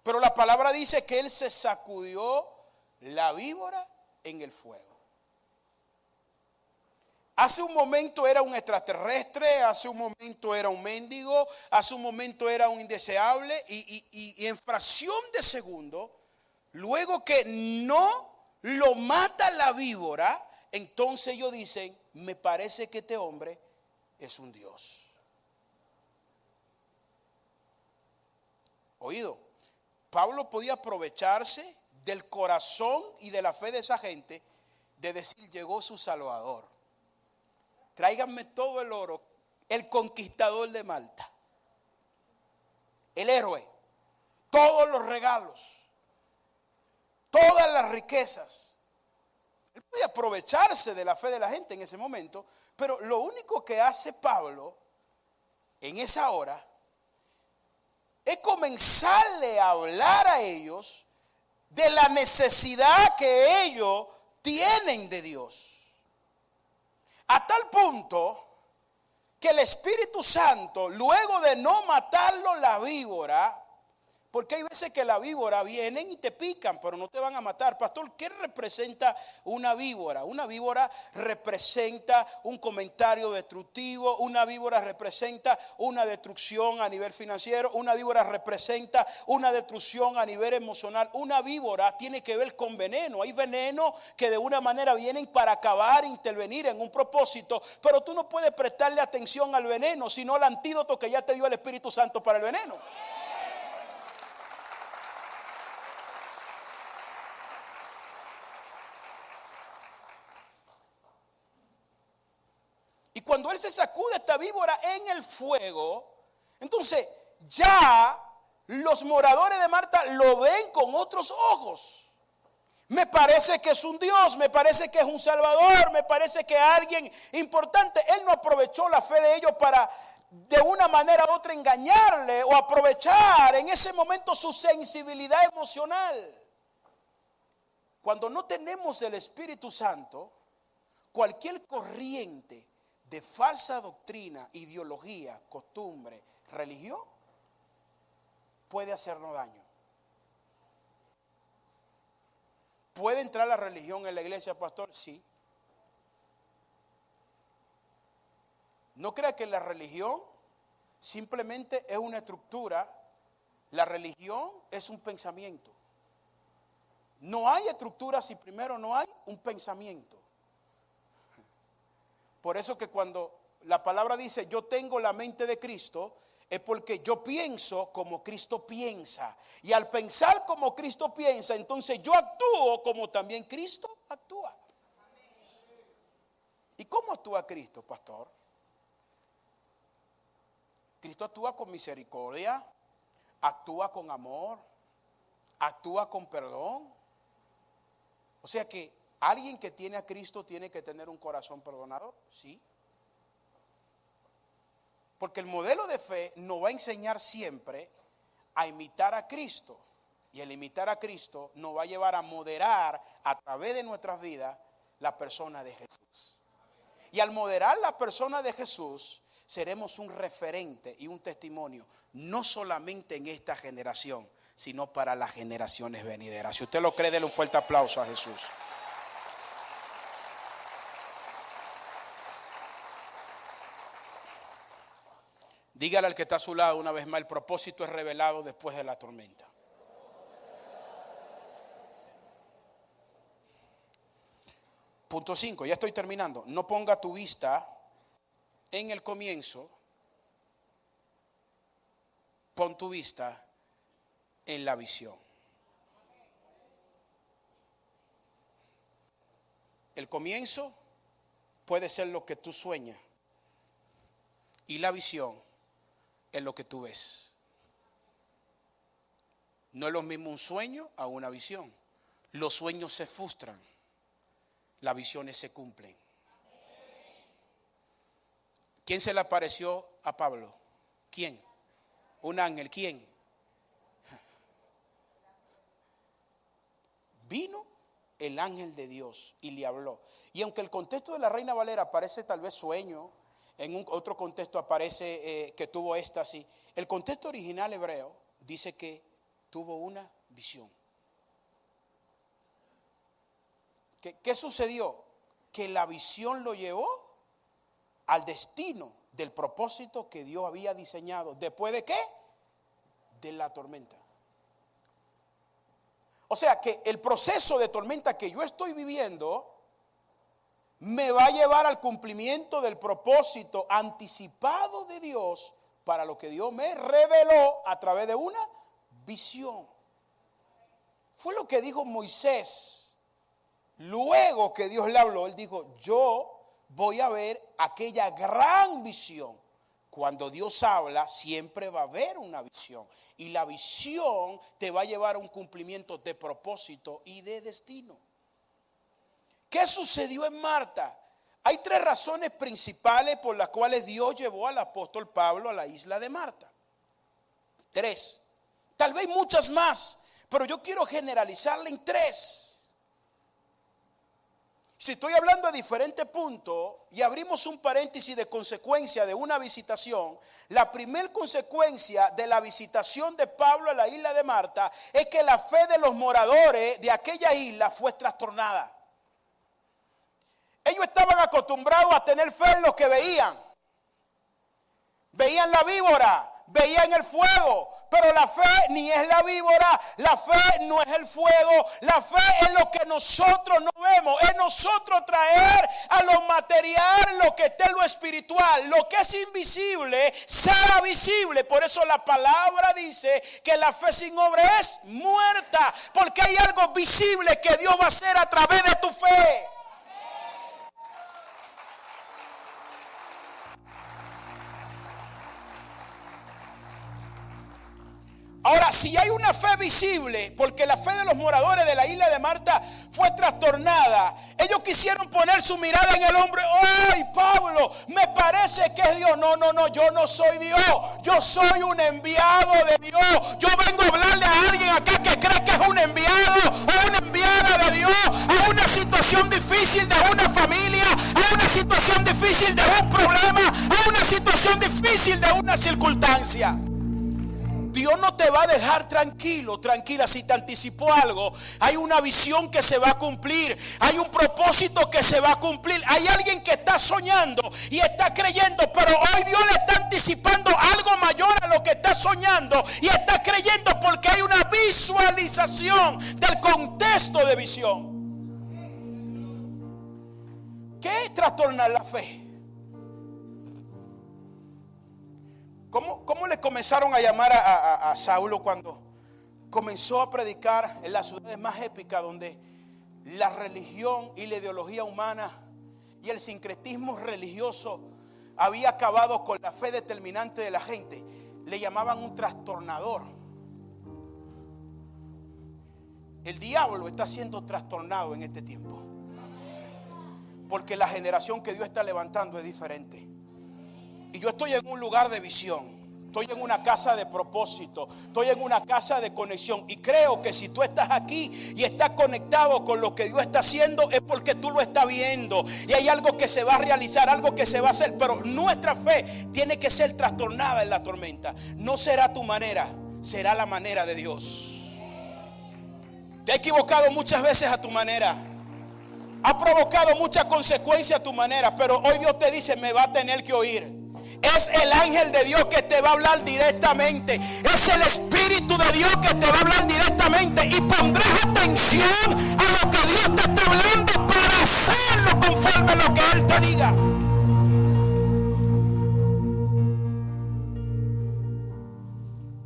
Pero la palabra dice que él se sacudió la víbora en el fuego. Hace un momento era un extraterrestre, hace un momento era un mendigo, hace un momento era un indeseable, y en fracción de segundo, luego que no lo mata la víbora, entonces ellos dicen, me parece que este hombre es un Dios. Oído, Pablo podía aprovecharse del corazón y de la fe de esa gente, de decir, llegó su Salvador. Tráiganme todo el oro, el conquistador de Malta, el héroe, todos los regalos, todas las riquezas. Él podía aprovecharse de la fe de la gente en ese momento, pero lo único que hace Pablo en esa hora es comenzarle a hablar a ellos de la necesidad que ellos tienen de Dios. A tal punto que el Espíritu Santo, luego de no matarlo la víbora, porque hay veces que la víbora vienen y te pican, pero no te van a matar. Pastor, ¿qué representa una víbora? Una víbora representa un comentario destructivo, una víbora representa una destrucción a nivel financiero, una víbora representa una destrucción a nivel emocional. Una víbora tiene que ver con veneno. Hay veneno que de una manera vienen para acabar, intervenir en un propósito, pero tú no puedes prestarle atención al veneno, sino al antídoto que ya te dio el Espíritu Santo para el veneno. Y cuando él se sacude esta víbora en el fuego, entonces ya los moradores de Marta lo ven con otros ojos. Me parece que es un Dios, me parece que es un Salvador, me parece que es alguien importante. Él no aprovechó la fe de ellos para de una manera u otra engañarle o aprovechar en ese momento su sensibilidad emocional. Cuando no tenemos el Espíritu Santo, cualquier corriente de falsa doctrina, ideología, costumbre, religión, puede hacernos daño. ¿Puede entrar la religión en la iglesia, pastor? Sí. No crea que la religión simplemente es una estructura. La religión es un pensamiento. No hay estructura si primero no hay un pensamiento. Por eso que cuando la palabra dice yo tengo la mente de Cristo, es porque yo pienso como Cristo piensa. Y al pensar como Cristo piensa, entonces yo actúo como también Cristo actúa. ¿Y cómo actúa Cristo, pastor? Cristo actúa con misericordia, actúa con amor, actúa con perdón. O sea que alguien que tiene a Cristo tiene que tener un corazón perdonador, sí. Porque el modelo de fe nos va a enseñar siempre a imitar a Cristo. Y el imitar a Cristo nos va a llevar a moderar a través de nuestras vidas la persona de Jesús. Y al moderar la persona de Jesús, seremos un referente y un testimonio, no solamente en esta generación, sino para las generaciones venideras. Si usted lo cree, déle un fuerte aplauso a Jesús. Dígale al que está a su lado una vez más, el propósito es revelado después de la tormenta. Punto 5, ya estoy terminando. No ponga tu vista en el comienzo, pon tu vista en la visión. El comienzo puede ser lo que tú sueñas y la visión es lo que tú ves. No es lo mismo un sueño a una visión. Los sueños se frustran, las visiones se cumplen. ¿Quién se le apareció a Pablo? ¿Quién? Un ángel. ¿Quién? Vino el ángel de Dios y le habló. Y aunque el contexto de la Reina Valera parece tal vez sueño, en un otro contexto aparece que tuvo éxtasis, el contexto original hebreo dice que tuvo una visión. ¿Qué sucedió? Que la visión lo llevó al destino del propósito que Dios había diseñado. ¿Después de qué? De la tormenta. O sea que el proceso de tormenta que yo estoy viviendo me va a llevar al cumplimiento del propósito anticipado de Dios para lo que Dios me reveló a través de una visión. Fue lo que dijo Moisés. Luego que Dios le habló, él dijo, yo voy a ver aquella gran visión. Cuando Dios habla, siempre va a haber una visión. Y la visión te va a llevar a un cumplimiento de propósito y de destino. ¿Qué sucedió en Marta? Hay 3 razones principales por las cuales Dios llevó al apóstol Pablo a la isla de Marta. 3. Tal vez muchas más, pero yo quiero generalizarla en 3. Si estoy hablando de diferentes puntos y abrimos un paréntesis de consecuencia de una visitación, la primera consecuencia de la visitación de Pablo a la isla de Marta es que la fe de los moradores de aquella isla fue trastornada. Ellos estaban acostumbrados a tener fe en lo que veían. Veían la víbora, veían el fuego, pero la fe ni es la víbora, la fe no es el fuego, la fe es lo que nosotros no vemos, es nosotros traer a lo material lo que está en lo espiritual, lo que es invisible será visible. Por eso la palabra dice que la fe sin obra es muerta, porque hay algo visible que Dios va a hacer a través de tu fe. Ahora, si hay una fe visible, porque la fe de los moradores de la isla de Marta fue trastornada, ellos quisieron poner su mirada en el hombre. ¡Ay, Pablo! Me parece que es Dios. No, yo no soy Dios. Yo soy un enviado de Dios. Yo vengo a hablarle a alguien acá que cree que es un enviado o una enviada de Dios a una situación difícil de una familia, a una situación difícil de un problema, a una situación difícil de una circunstancia. Dios no te va a dejar tranquilo, tranquila. Si te anticipó algo, hay una visión que se va a cumplir, hay un propósito que se va a cumplir. Hay alguien que está soñando y está creyendo, pero hoy Dios le está anticipando algo mayor a lo que está soñando y está creyendo, porque hay una visualización del contexto de visión. ¿Qué es trastornar la fe? ¿Cómo le comenzaron a llamar a Saulo cuando comenzó a predicar en las ciudades más épicas, donde la religión y la ideología humana y el sincretismo religioso había acabado con la fe determinante de la gente? Le llamaban un trastornador. El diablo está siendo trastornado en este tiempo, porque la generación que Dios está levantando es diferente. Y yo estoy en un lugar de visión, estoy en una casa de propósito, estoy en una casa de conexión. Y creo que si tú estás aquí y estás conectado con lo que Dios está haciendo, es porque tú lo estás viendo. Y hay algo que se va a realizar, algo que se va a hacer. Pero nuestra fe tiene que ser trastornada en la tormenta. No será tu manera, será la manera de Dios. Te has equivocado muchas veces a tu manera. Ha provocado muchas consecuencias a tu manera, pero hoy Dios te dice: me va a tener que oír. Es el ángel de Dios que te va a hablar directamente. Es el Espíritu de Dios que te va a hablar directamente. Y pondrás atención a lo que Dios te está hablando para hacerlo conforme a lo que Él te diga.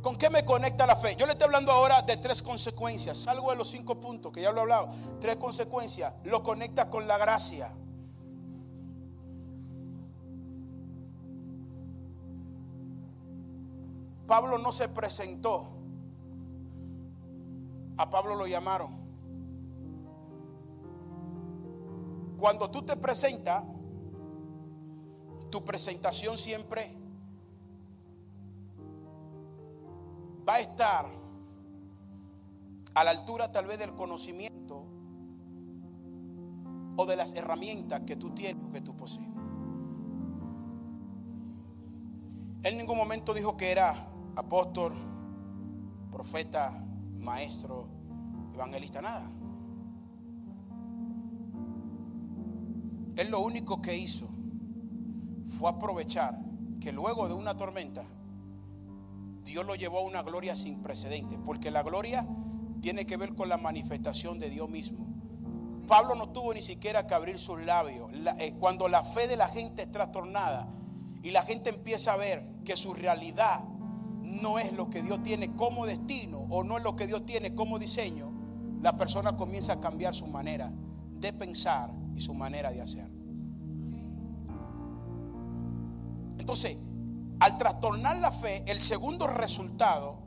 ¿Con qué me conecta la fe? Yo le estoy hablando ahora de 3 consecuencias. Salgo de los 5 puntos que ya lo he hablado. 3 consecuencias. Lo conecta con la gracia. Pablo no se presentó. A Pablo lo llamaron. Cuando tú te presentas, tu presentación siempre va a estar a la altura tal vez del conocimiento o de las herramientas que tú tienes o que tú posees. Él en ningún momento dijo que era apóstol, profeta, maestro, evangelista, nada. Él lo único que hizo fue aprovechar que luego de una tormenta Dios lo llevó a una gloria sin precedentes, porque la gloria tiene que ver con la manifestación de Dios mismo. Pablo no tuvo ni siquiera que abrir sus labios. Cuando la fe de la gente es trastornada y la gente empieza a ver que su realidad no es lo que Dios tiene como destino, o no es lo que Dios tiene como diseño, la persona comienza a cambiar su manera de pensar y su manera de hacer. Entonces, al trastornar la fe, el segundo resultado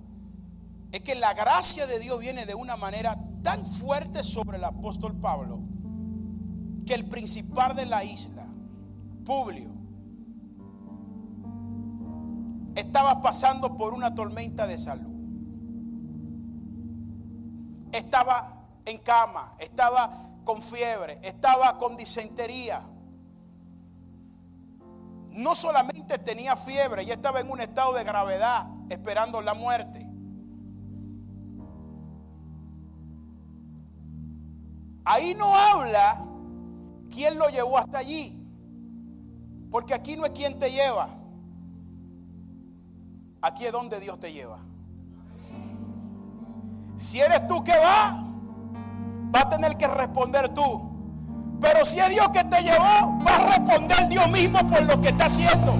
es que la gracia de Dios viene de una manera tan fuerte sobre el apóstol Pablo, que el principal de la isla, Publio, estaba pasando por una tormenta de salud. Estaba en cama, estaba con fiebre, estaba con disentería. No solamente tenía fiebre, ya estaba en un estado de gravedad, esperando la muerte. Ahí no habla quién lo llevó hasta allí, porque aquí no es quién te lleva. Aquí es donde Dios te lleva. Si eres tú que va a tener que responder tú. Pero si es Dios que te llevó, va a responder Dios mismo por lo que está haciendo.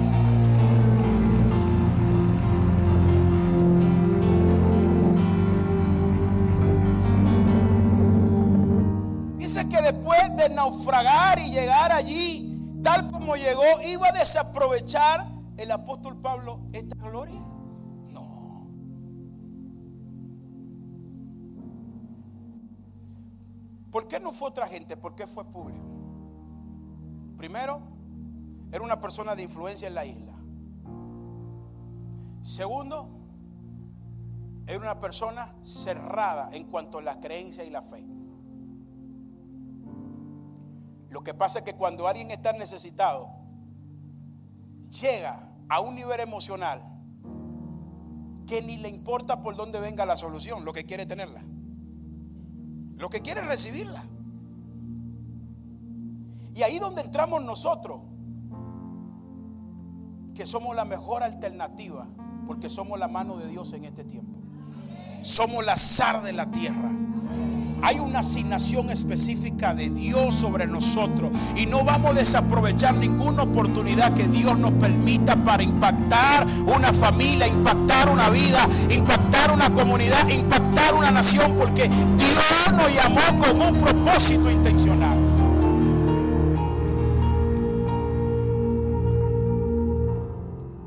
Dice que después de naufragar y llegar allí, tal como llegó, iba a desaprovechar el apóstol Pablo esta gloria. No. ¿Por qué no fue otra gente? ¿Por qué fue Publio? Primero, era una persona de influencia en la isla. Segundo, era una persona cerrada en cuanto a la creencia y la fe. Lo que pasa es que cuando alguien está necesitado, llega a un nivel emocional que ni le importa por dónde venga la solución, lo que quiere es tenerla, lo que quiere es recibirla. Y ahí donde entramos nosotros, que somos la mejor alternativa, porque somos la mano de Dios en este tiempo. Somos la sal de la tierra. Hay una asignación específica de Dios sobre nosotros y no vamos a desaprovechar ninguna oportunidad que Dios nos permita para impactar una familia, impactar una vida, impactar una comunidad, impactar una nación, porque Dios nos llamó con un propósito intencional.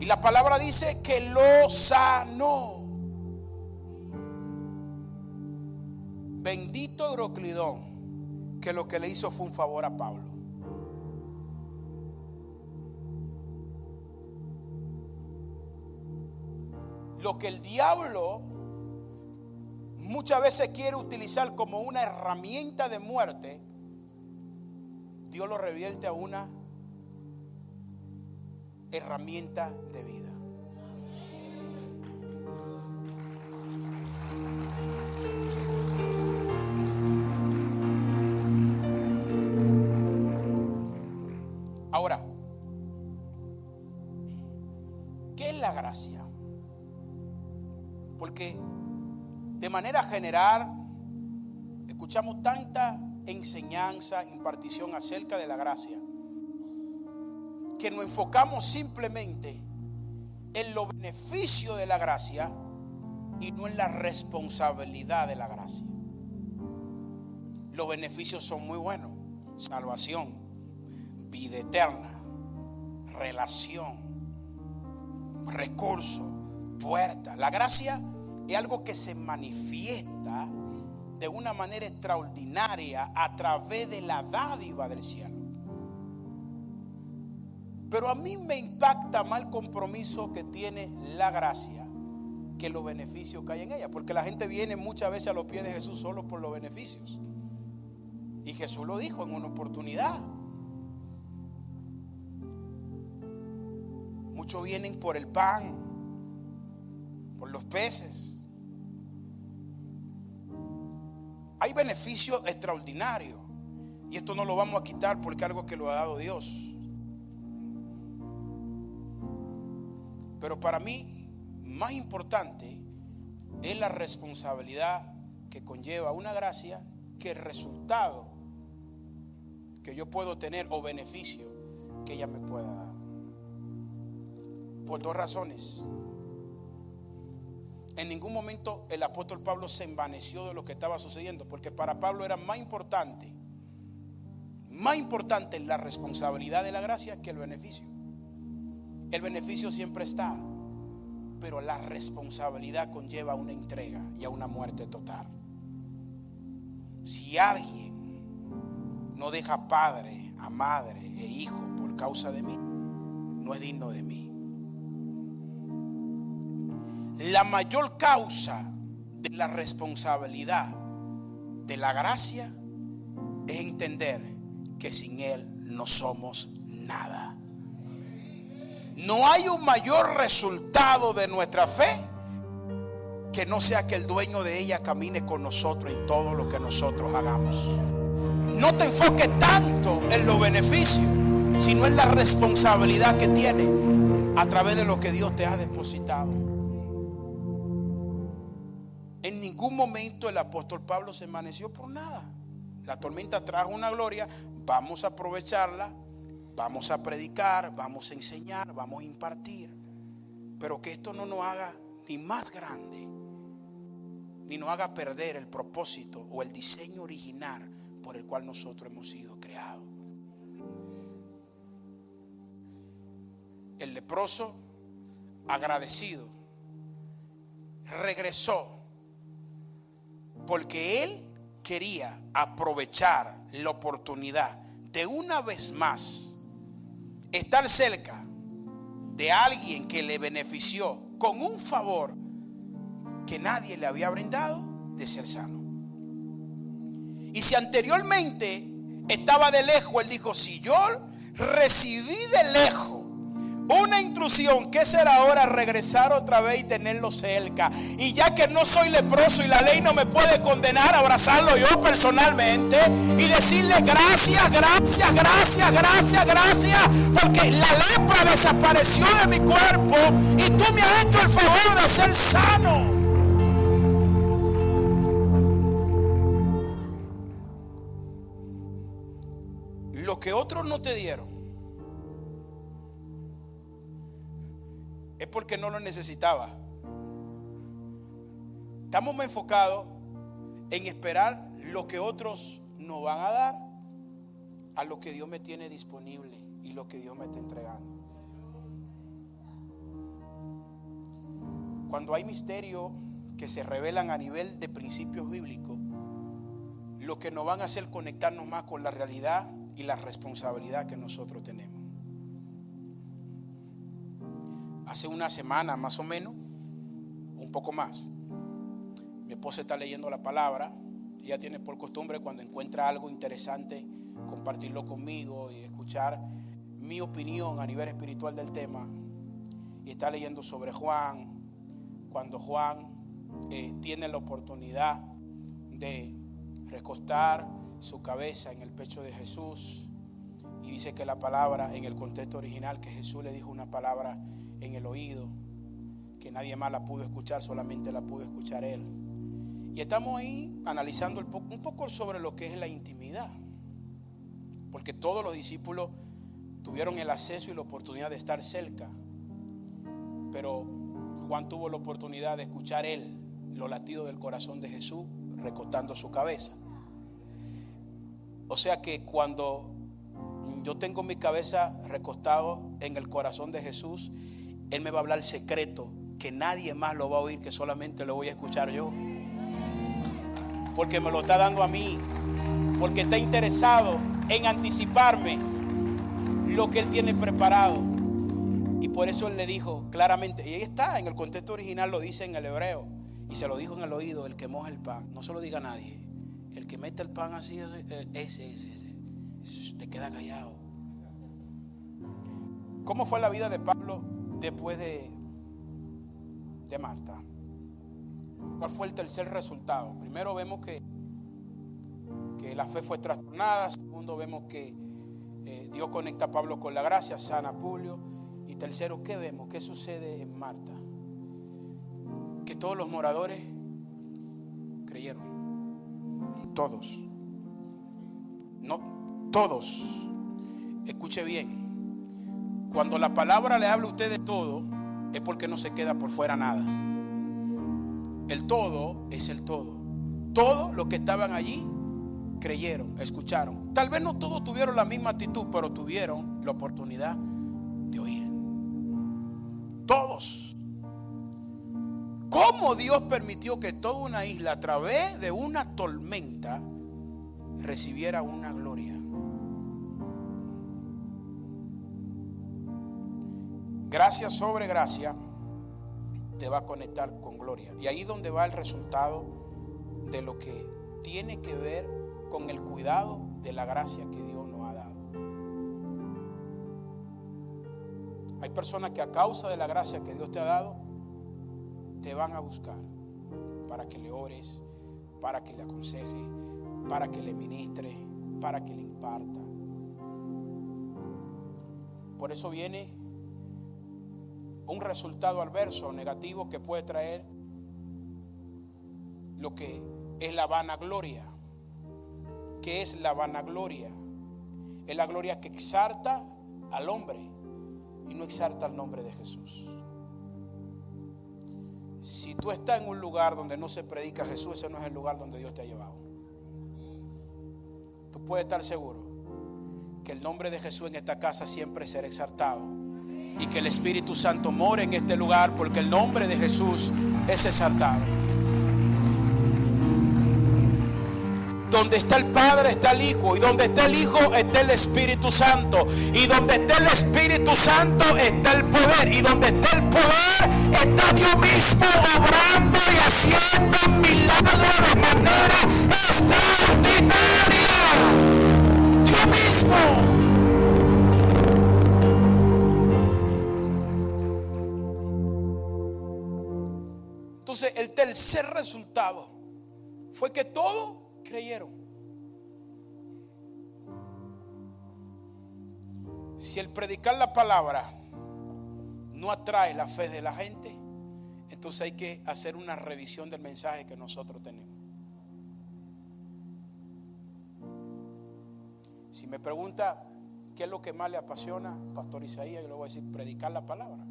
Y la palabra dice que lo sanó. Bendito Euroclidón, que lo que le hizo fue un favor a Pablo. Lo que el diablo muchas veces quiere utilizar como una herramienta de muerte, Dios lo revierte a una herramienta de vida. Ahora, ¿qué es la gracia? Porque de manera general escuchamos tanta enseñanza, impartición acerca de la gracia, que nos enfocamos simplemente en los beneficios de la gracia y no en la responsabilidad de la gracia. Los beneficios son muy buenos: salvación, vida eterna, relación, recursos, puertas. La gracia es algo que se manifiesta de una manera extraordinaria a través de la dádiva del cielo. Pero a mí me impacta más el compromiso que tiene la gracia que los beneficios que hay en ella, porque la gente viene muchas veces a los pies de Jesús solo por los beneficios. Y Jesús lo dijo en una oportunidad: muchos vienen por el pan, por los peces. Hay beneficios extraordinarios y esto no lo vamos a quitar porque es algo que lo ha dado Dios. Pero para mí, más importante es la responsabilidad que conlleva una gracia que el resultado que yo puedo tener o beneficio que ella me pueda dar. Por dos razones. En ningún momento el apóstol Pablo se envaneció de lo que estaba sucediendo, porque para Pablo era más importante la responsabilidad de la gracia que el beneficio. El beneficio siempre está, pero la responsabilidad conlleva una entrega y a una muerte total. Si alguien no deja padre a madre e hijo por causa de mí, no es digno de mí. La mayor causa de la responsabilidad de la gracia es entender que sin Él no somos nada. No hay un mayor resultado de nuestra fe que no sea que el dueño de ella camine con nosotros en todo lo que nosotros hagamos. No te enfoques tanto en los beneficios, sino en la responsabilidad que tiene a través de lo que Dios te ha depositado. En ningún momento el apóstol Pablo se envaneció por nada. La tormenta trajo una gloria, vamos a aprovecharla, vamos a predicar, vamos a enseñar, vamos a impartir. Pero que esto no nos haga ni más grande, ni nos haga perder el propósito o el diseño original por el cual nosotros hemos sido creados. El leproso, agradecido, regresó porque él quería aprovechar la oportunidad de una vez más estar cerca de alguien que le benefició con un favor que nadie le había brindado, de ser sano. Y si anteriormente estaba de lejos, él dijo: si yo recibí de lejos una intrusión. ¿Qué será ahora regresar otra vez y tenerlo cerca? Y ya que no soy leproso y la ley no me puede condenar, abrazarlo yo personalmente y decirle gracias, gracias, gracias, gracias, gracias, porque la lepra desapareció de mi cuerpo y tú me has hecho el favor de ser sano. Lo que otros no te dieron es porque no lo necesitaba. Estamos más enfocados en esperar lo que otros nos van a dar a lo que Dios me tiene disponible y lo que Dios me está entregando. Cuando hay misterios que se revelan a nivel de principios bíblicos, lo que nos van a hacer conectarnos más con la realidad y la responsabilidad que nosotros tenemos. Hace una semana más o menos, un poco más, mi esposa está leyendo la palabra. Ella tiene por costumbre, cuando encuentra algo interesante, compartirlo conmigo y escuchar mi opinión a nivel espiritual del tema. Y está leyendo sobre Juan, cuando Juan tiene la oportunidad de recostar su cabeza en el pecho de Jesús, y dice que la palabra, en el contexto original, que Jesús le dijo una palabra en el oído que nadie más la pudo escuchar, solamente la pudo escuchar él. Y estamos ahí analizando un poco sobre lo que es la intimidad, porque todos los discípulos tuvieron el acceso y la oportunidad de estar cerca, pero Juan tuvo la oportunidad de escuchar él los latidos del corazón de Jesús recostando su cabeza. O sea que cuando yo tengo mi cabeza recostado en el corazón de Jesús, Él me va a hablar secreto que nadie más lo va a oír, que solamente lo voy a escuchar yo, porque me lo está dando a mí, porque está interesado en anticiparme lo que Él tiene preparado. Y por eso Él le dijo claramente, y ahí está, en el contexto original lo dice en el hebreo, y se lo dijo en el oído: el que moja el pan, no se lo diga a nadie, el que mete el pan así, ese te queda callado. ¿Cómo fue la vida de Pablo después de Marta? ¿Cuál fue el tercer resultado? Primero vemos que la fe fue trastornada. Segundo, vemos que Dios conecta a Pablo con la gracia, sana a Publio. Y tercero, ¿qué vemos? ¿Qué sucede en Marta? Que todos los moradores creyeron. Todos. No, todos. Escuche bien. Cuando la palabra le habla a usted de todo, es porque no se queda por fuera nada. El todo es el todo. Todos los que estaban allí creyeron, escucharon. Tal vez no todos tuvieron la misma actitud, pero tuvieron la oportunidad de oír. Todos. ¿Cómo Dios permitió que toda una isla, a través de una tormenta, recibiera una gloria? Gracia sobre gracia te va a conectar con gloria. Y ahí es donde va el resultado de lo que tiene que ver con el cuidado de la gracia que Dios nos ha dado. Hay personas que a causa de la gracia que Dios te ha dado, te van a buscar para que le ores, para que le aconseje, para que le ministre, para que le imparta. Por eso viene un resultado adverso, negativo, que puede traer lo que es la vanagloria. ¿Qué es la vanagloria? Es la gloria que exalta al hombre y no exalta el nombre de Jesús. Si tú estás en un lugar donde no se predica a Jesús, ese no es el lugar donde Dios te ha llevado. Tú puedes estar seguro que el nombre de Jesús en esta casa siempre será exaltado, y que el Espíritu Santo more en este lugar, porque el nombre de Jesús es exaltado. Donde está el Padre está el Hijo, y donde está el Hijo está el Espíritu Santo, y donde está el Espíritu Santo está el poder, y donde está el poder está Dios mismo obrando y haciendo milagros de manera extraordinaria. Dios mismo. Entonces el tercer resultado fue que todos creyeron. Si el predicar la palabra no atrae la fe de la gente, entonces hay que hacer una revisión del mensaje que nosotros tenemos. Si me pregunta qué es lo que más le apasiona, Pastor Isaías, yo le voy a decir predicar la palabra.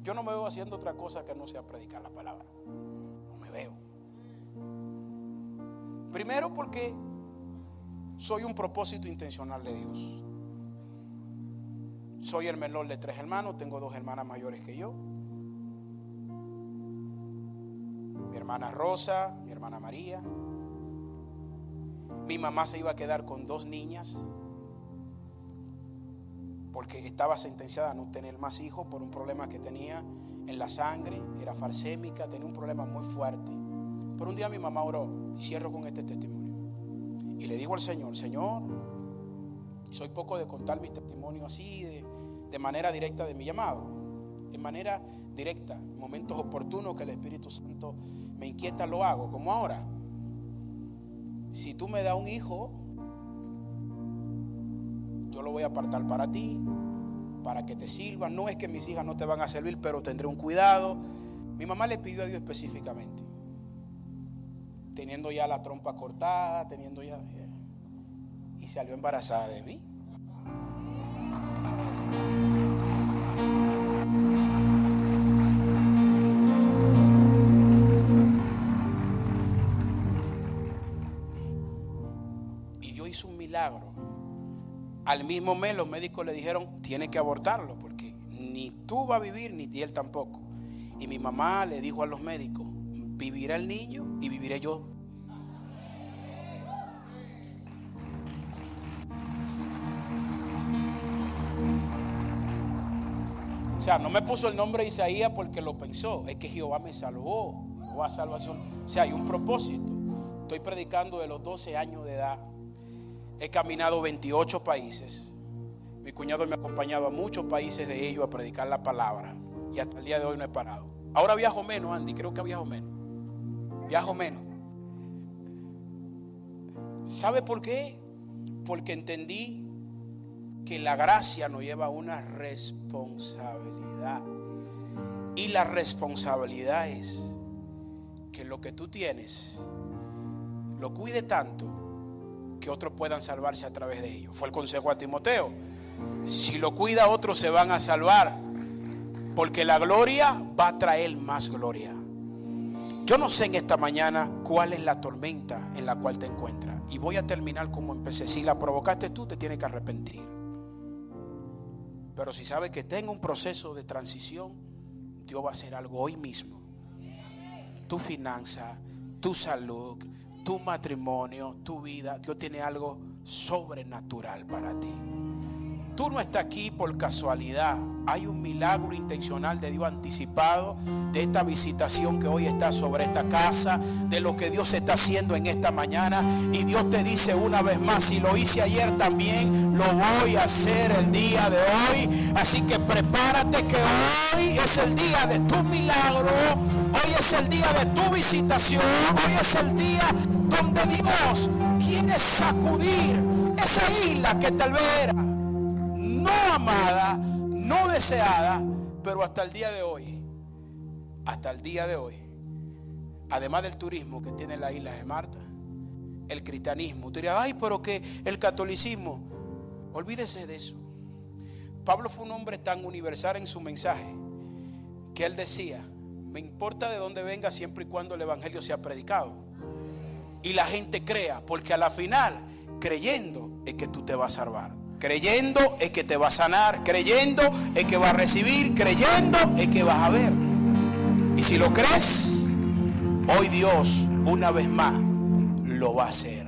Yo no me veo haciendo otra cosa que no sea predicar la palabra. No me veo. Primero porque soy un propósito intencional de Dios. Soy el menor de 3 hermanos, tengo 2 hermanas mayores que yo. Mi hermana Rosa, mi hermana María. Mi mamá se iba a quedar con 2 niñas porque estaba sentenciada a no tener más hijos por un problema que tenía en la sangre, era falsémica, tenía un problema muy fuerte. Pero un día mi mamá oró, y cierro con este testimonio, y le dijo al Señor: Señor, soy poco de contar mi testimonio así, de manera directa de mi llamado, de manera directa, en momentos oportunos que el Espíritu Santo me inquieta, lo hago, como ahora. Si tú me das un hijo, yo lo voy a apartar para ti, para que te sirva. No es que mis hijas no te van a servir, pero tendré un cuidado. Mi mamá le pidió a Dios específicamente, teniendo ya la trompa cortada, y salió embarazada de mí. Y Dios hizo un milagro. Al mismo mes los médicos le dijeron: tiene que abortarlo porque ni tú vas a vivir ni él tampoco. Y mi mamá le dijo a los médicos: vivirá el niño y viviré yo. O sea, no me puso el nombre de Isaías porque lo pensó, es que Jehová me salvó. Jehová salvación. O sea, hay un propósito. Estoy predicando de los 12 años de edad. He caminado 28 países. Mi cuñado me ha acompañado a muchos países de ellos a predicar la palabra. Y hasta el día de hoy no he parado. Ahora viajo menos, Andy, creo que viajo menos. Viajo menos. ¿Sabe por qué? Porque entendí que la gracia nos lleva a una responsabilidad. Y la responsabilidad es que lo que tú tienes lo cuide tanto que otros puedan salvarse a través de ello. Fue el consejo a Timoteo: si lo cuida, otros se van a salvar, porque la gloria va a traer más gloria. Yo no sé en esta mañana cuál es la tormenta en la cual te encuentras, y voy a terminar como empecé. Si la provocaste tú, te tienes que arrepentir. Pero si sabes que tengo un proceso de transición, Dios va a hacer algo hoy mismo. Tu finanza, tu salud, tu matrimonio, tu vida, Dios tiene algo sobrenatural para ti. Tú no estás aquí por casualidad. Hay un milagro intencional de Dios anticipado, de esta visitación que hoy está sobre esta casa, de lo que Dios está haciendo en esta mañana. Y Dios te dice una vez más: si lo hice ayer, también lo voy a hacer el día de hoy. Así que prepárate, que hoy es el día de tu milagro. Hoy es el día de tu visitación. Hoy es el día donde Dios quiere sacudir esa isla que tal vez era no amada, no deseada, pero hasta el día de hoy, además del turismo que tiene la isla de Marta, el cristianismo. Tú dirías: ay, pero que el catolicismo, olvídese de eso. Pablo fue un hombre tan universal en su mensaje que él decía: me importa de dónde venga, siempre y cuando el evangelio sea predicado y la gente crea, porque a la final, creyendo es que tú te vas a salvar. Creyendo es que te va a sanar, creyendo es que vas a recibir, creyendo es que vas a ver. Y si lo crees, hoy Dios una vez más lo va a hacer.